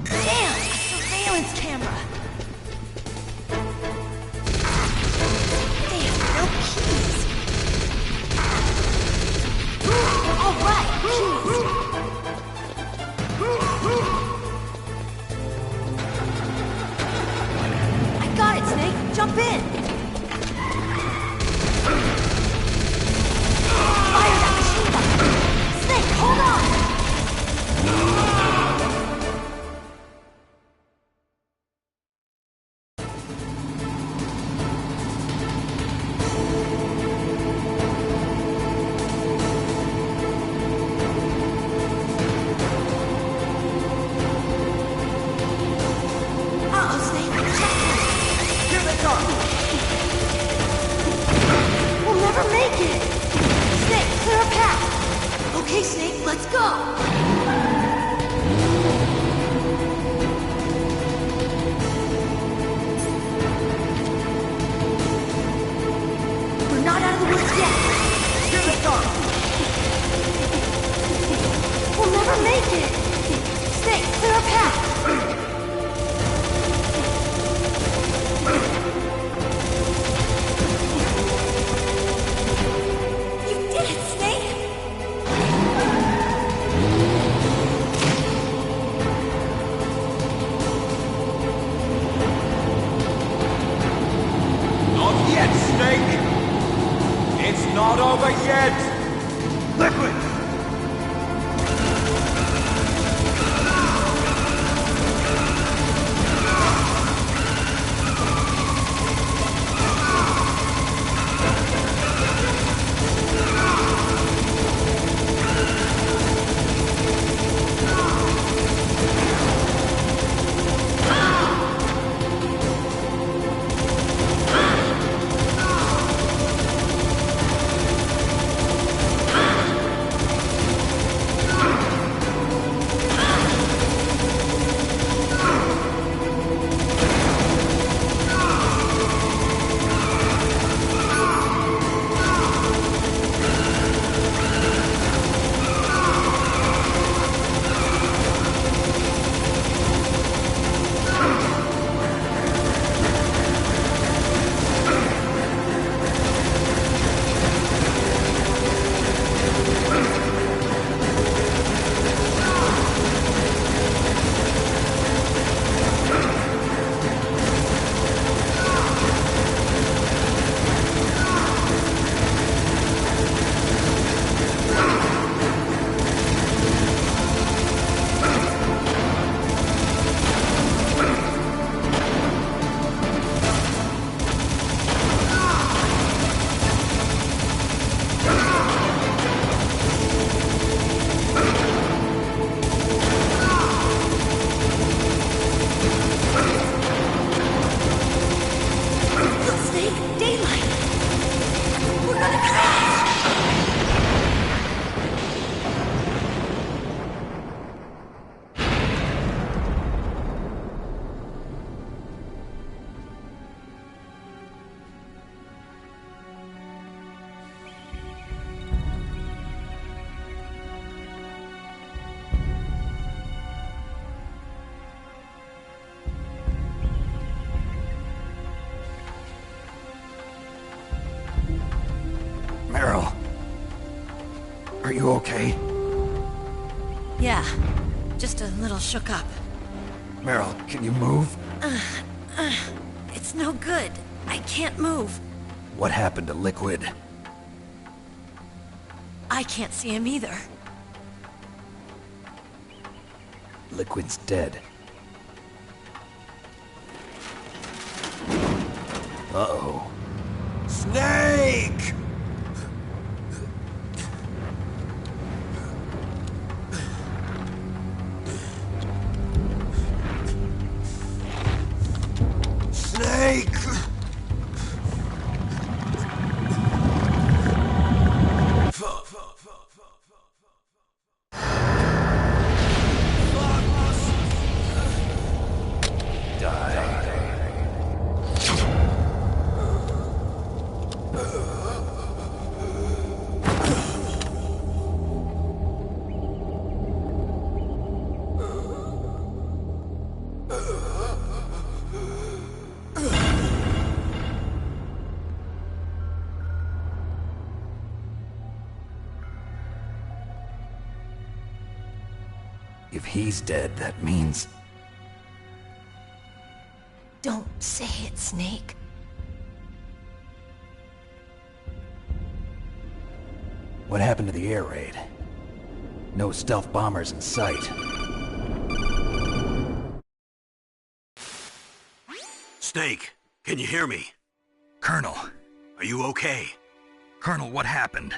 Damn! A surveillance camera! Damn, no keys! Alright, keys! I got it, Snake! Jump in! Fire that machine gun! Snake, hold on! Uh-oh, Snake! Checkpoint! Here they come! We'll never make it! Snake, clear a path! Okay, Snake, let's go! We're not out of the woods yet! Here they come! We'll never make it! Snake, clear a path! You did it, Snake! Not yet, Snake! It's not over yet! Liquid! Look, Snake! Daylight! We're gonna crash! Meryl. Are you okay? Yeah, just a little shook up. Meryl, can you move? It's no good. I can't move. What happened to Liquid? I can't see him either. Liquid's dead. Uh-oh. Snake! Snake! If he's dead, that means... Don't say it, Snake. What happened to the air raid? No stealth bombers in sight. Snake, can you hear me? Colonel. Are you okay? Colonel, what happened?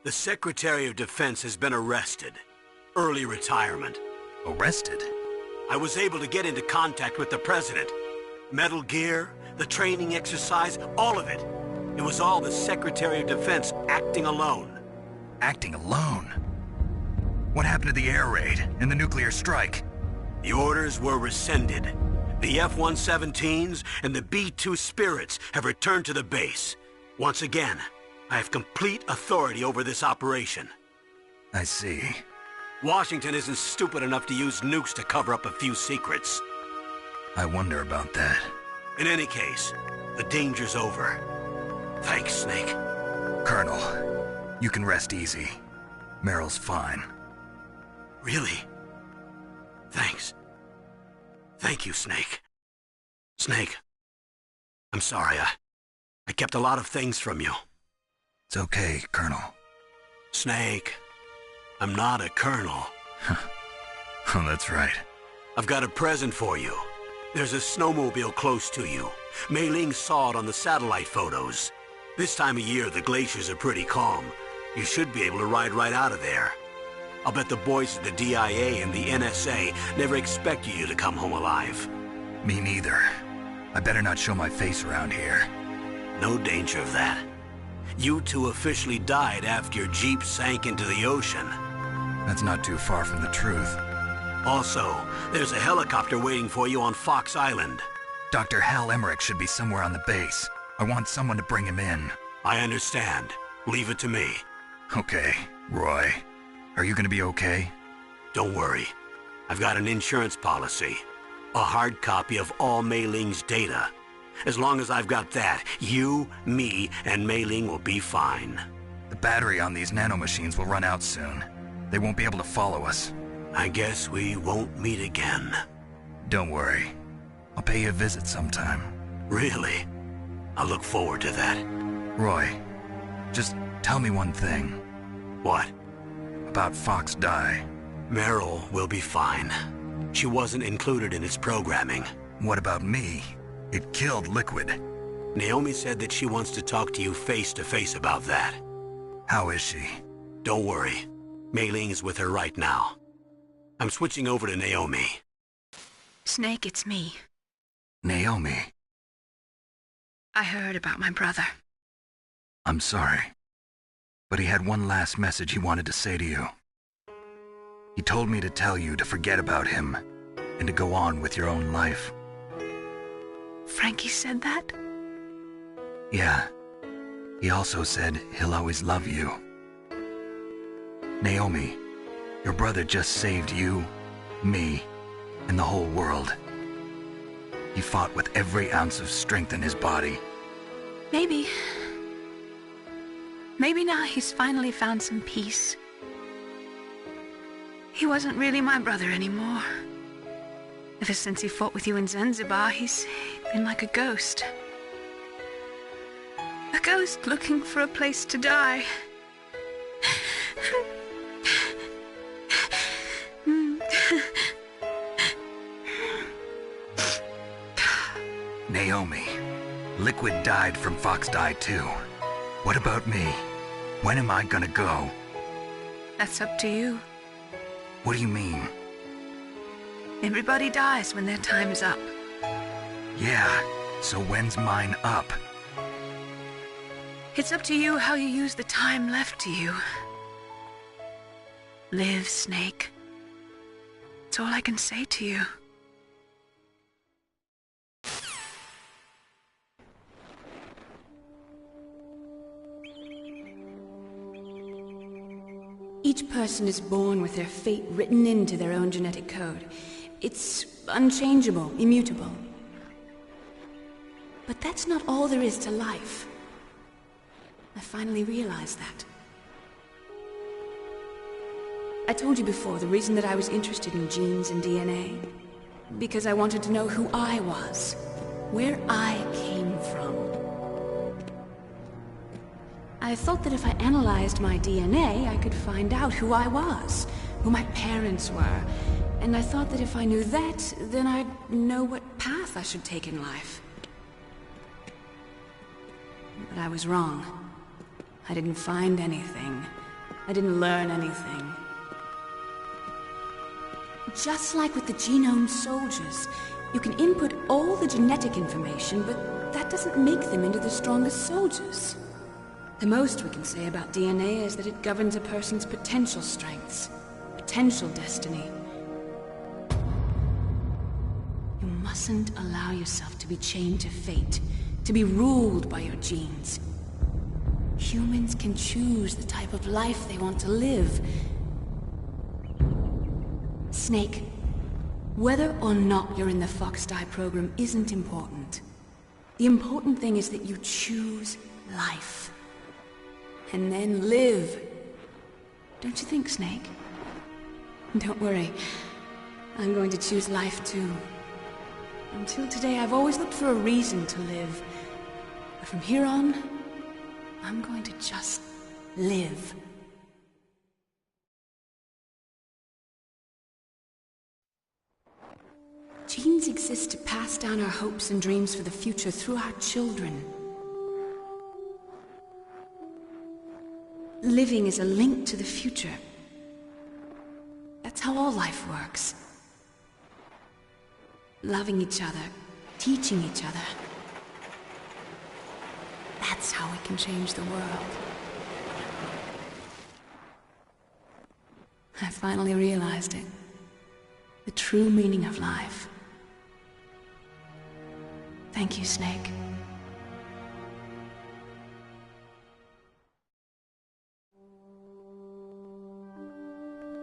The Secretary of Defense has been arrested. Early retirement. Arrested? I was able to get into contact with the President. Metal Gear, the training exercise, all of it. It was all the Secretary of Defense acting alone. Acting alone? What happened to the air raid and the nuclear strike? The orders were rescinded. The F-117s and the B-2 Spirits have returned to the base. Once again, I have complete authority over this operation. I see. Washington isn't stupid enough to use nukes to cover up a few secrets. I wonder about that. In any case, the danger's over. Thanks, Snake. Colonel, you can rest easy. Meryl's fine. Really? Thanks. Thank you, Snake. Snake, I'm sorry. I kept a lot of things from you. It's okay, Colonel. Snake, I'm not a colonel. Oh, that's right. I've got a present for you. There's a snowmobile close to you. Mei Ling saw it on the satellite photos. This time of year, the glaciers are pretty calm. You should be able to ride right out of there. I'll bet the boys at the DIA and the NSA never expected you to come home alive. Me neither. I better not show my face around here. No danger of that. You two officially died after your Jeep sank into the ocean. That's not too far from the truth. Also, there's a helicopter waiting for you on Fox Island. Dr. Hal Emmerich should be somewhere on the base. I want someone to bring him in. I understand. Leave it to me. Okay, Roy. Are you gonna be okay? Don't worry. I've got an insurance policy. A hard copy of all Mei Ling's data. As long as I've got that, you, me, and Mei Ling will be fine. The battery on these nanomachines will run out soon. They won't be able to follow us. I guess we won't meet again. Don't worry. I'll pay you a visit sometime. Really? I look forward to that. Roy, just tell me one thing. What? About Fox Die. Meryl will be fine. She wasn't included in its programming. What about me? It killed Liquid. Naomi said that she wants to talk to you face to face about that. How is she? Don't worry. Mei Ling is with her right now. I'm switching over to Naomi. Snake, it's me. Naomi. I heard about my brother. I'm sorry. But he had one last message he wanted to say to you. He told me to tell you to forget about him and to go on with your own life. Frankie said that? Yeah. He also said he'll always love you. Naomi, your brother just saved you, me, and the whole world. He fought with every ounce of strength in his body. Maybe now he's finally found some peace. He wasn't really my brother anymore. Ever since he fought with you in Zanzibar, he's been like a ghost. A ghost looking for a place to die. Naomi, Liquid died from Fox Die too. What about me? When am I gonna go? That's up to you. What do you mean? Everybody dies when their time is up. Yeah, so when's mine up? It's up to you how you use the time left to you. Live, Snake. That's all I can say to you. Each person is born with their fate written into their own genetic code. It's unchangeable, immutable. But that's not all there is to life. I finally realized that. I told you before the reason that I was interested in genes and DNA. Because I wanted to know who I was. Where I came from. I thought that if I analyzed my DNA, I could find out who I was, who my parents were, and I thought that if I knew that, then I'd know what path I should take in life. But I was wrong. I didn't find anything. I didn't learn anything. Just like with the genome soldiers, you can input all the genetic information, but that doesn't make them into the strongest soldiers. The most we can say about DNA is that it governs a person's potential strengths, potential destiny. You mustn't allow yourself to be chained to fate, to be ruled by your genes. Humans can choose the type of life they want to live. Snake, whether or not you're in the Fox-Die program isn't important. The important thing is that you choose life. And then live. Don't you think, Snake? Don't worry. I'm going to choose life too. Until today, I've always looked for a reason to live. But from here on, I'm going to just live. Genes exist to pass down our hopes and dreams for the future through our children. Living is a link to the future. That's how all life works. Loving each other, teaching each other. That's how we can change the world. I finally realized it. The true meaning of life. Thank you, Snake.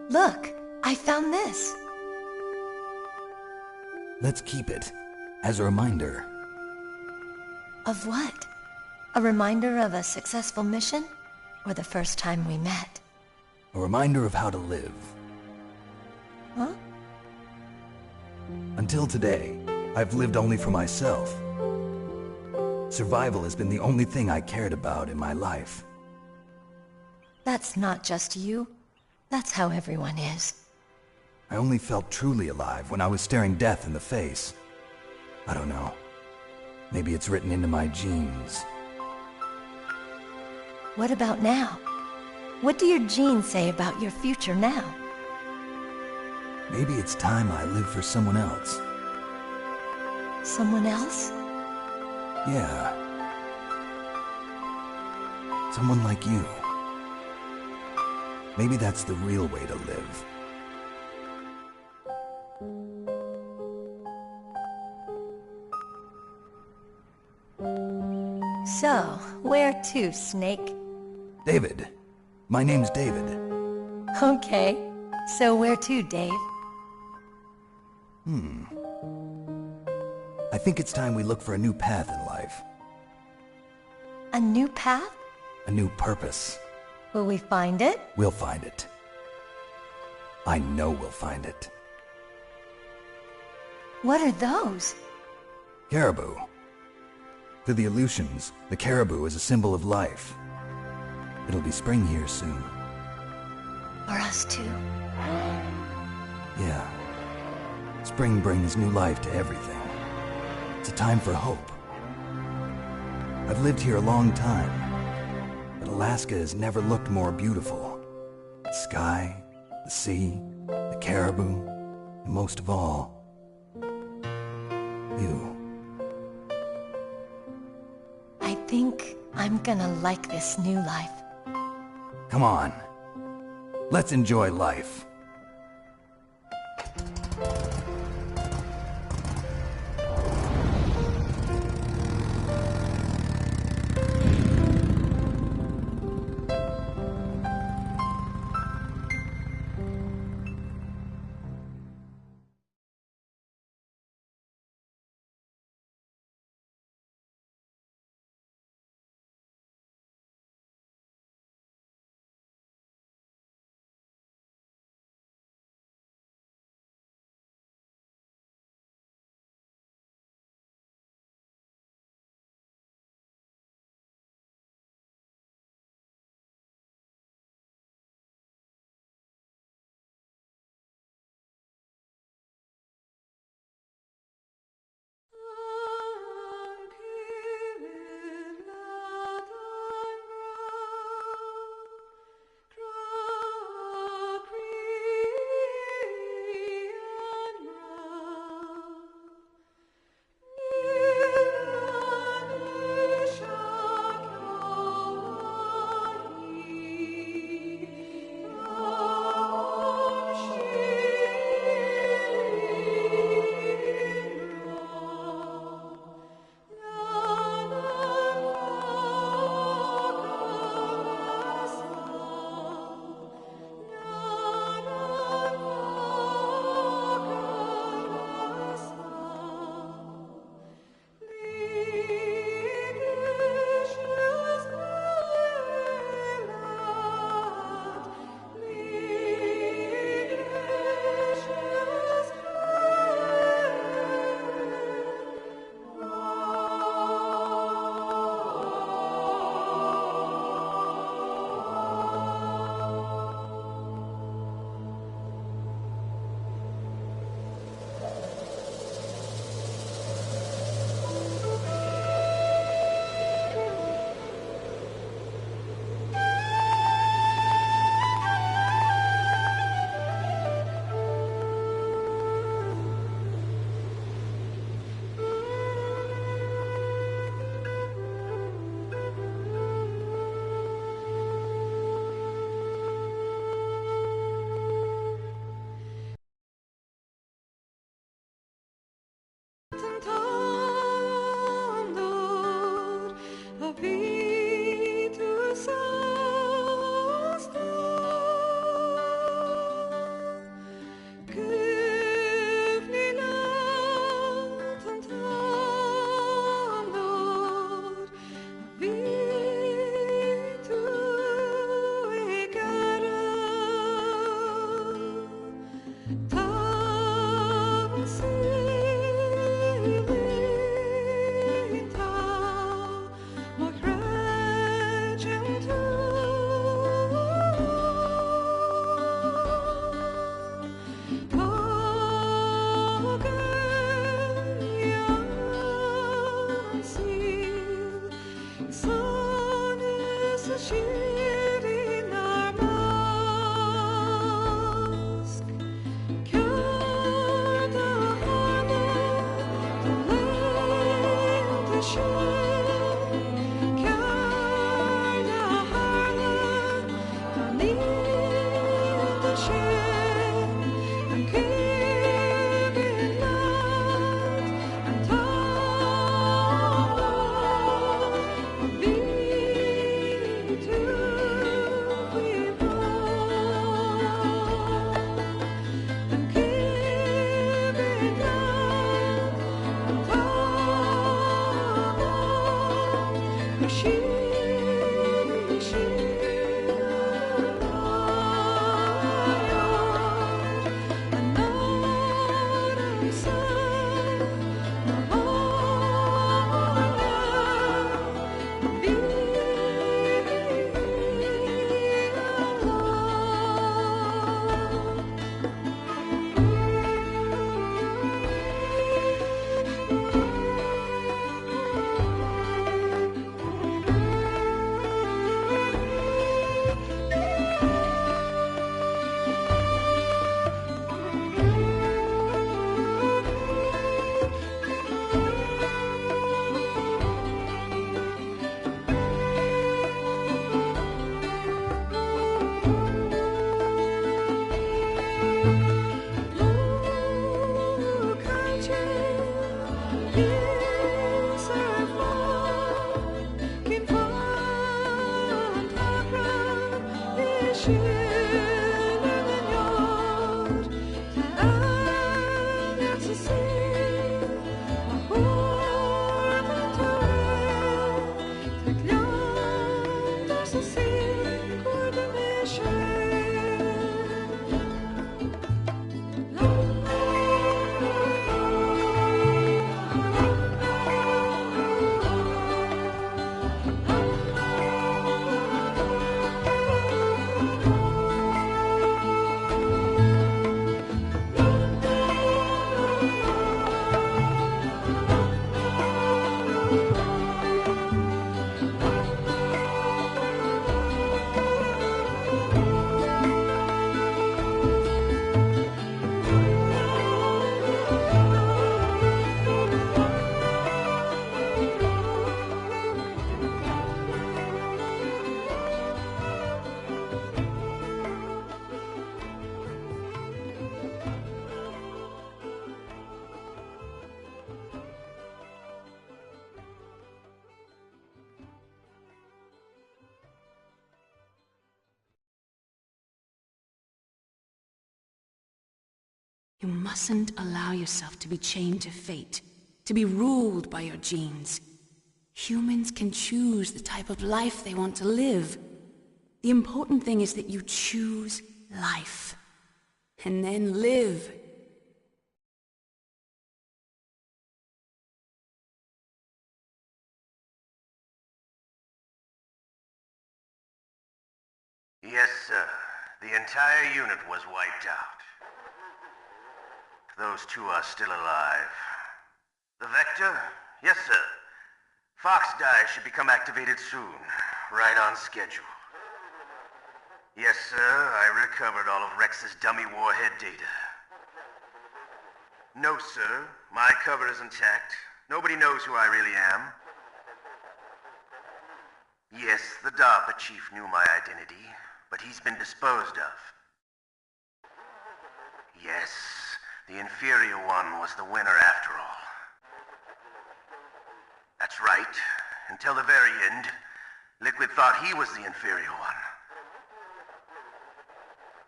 Look, I found this. Let's keep it, as a reminder. Of what? A reminder of a successful mission? Or the first time we met? A reminder of how to live. Huh? Until today, I've lived only for myself. Survival has been the only thing I cared about in my life. That's not just you. That's how everyone is. I only felt truly alive when I was staring death in the face. I don't know. Maybe it's written into my genes. What about now? What do your genes say about your future now? Maybe it's time I live for someone else. Someone else? Yeah. Someone like you. Maybe that's the real way to live. So, where to, Snake? David. My name's David. Okay. So where to, Dave? I think it's time we look for a new path in life. A new path? A new purpose. Will we find it? We'll find it. I know we'll find it. What are those? Caribou. To the Aleutians, the caribou is a symbol of life. It'll be spring here soon. For us too. Yeah. Spring brings new life to everything. It's a time for hope. I've lived here a long time, but Alaska has never looked more beautiful. The sky, the sea, the caribou, and most of all, you. I think I'm gonna like this new life. Come on. Let's enjoy life. You mustn't allow yourself to be chained to fate, to be ruled by your genes. Humans can choose the type of life they want to live. The important thing is that you choose life, and then live. Yes, sir. The entire unit was wiped out. Those two are still alive. The Vector? Yes, sir. Fox Die should become activated soon. Right on schedule. Yes, sir. I recovered all of Rex's dummy warhead data. No, sir. My cover is intact. Nobody knows who I really am. Yes, the DARPA chief knew my identity, but he's been disposed of. Yes. The inferior one was the winner after all. That's right. Until the very end, Liquid thought he was the inferior one.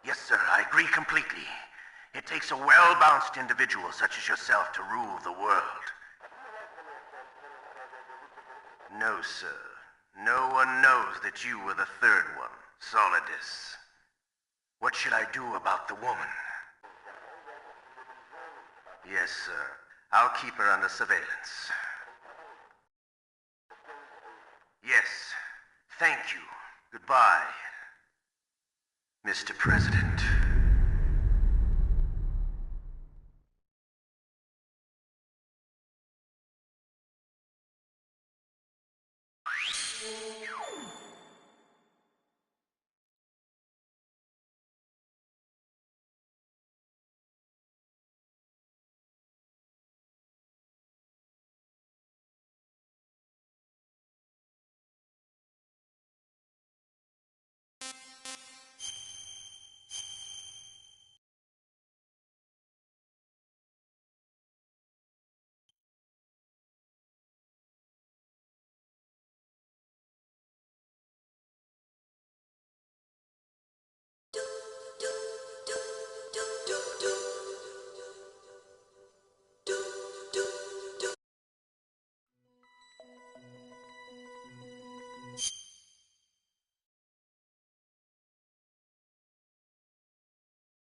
Yes, sir, I agree completely. It takes a well-balanced individual such as yourself to rule the world. No, sir. No one knows that you were the third one, Solidus. What should I do about the woman? Yes, sir. I'll keep her under surveillance. Yes. Thank you. Goodbye, Mr. President.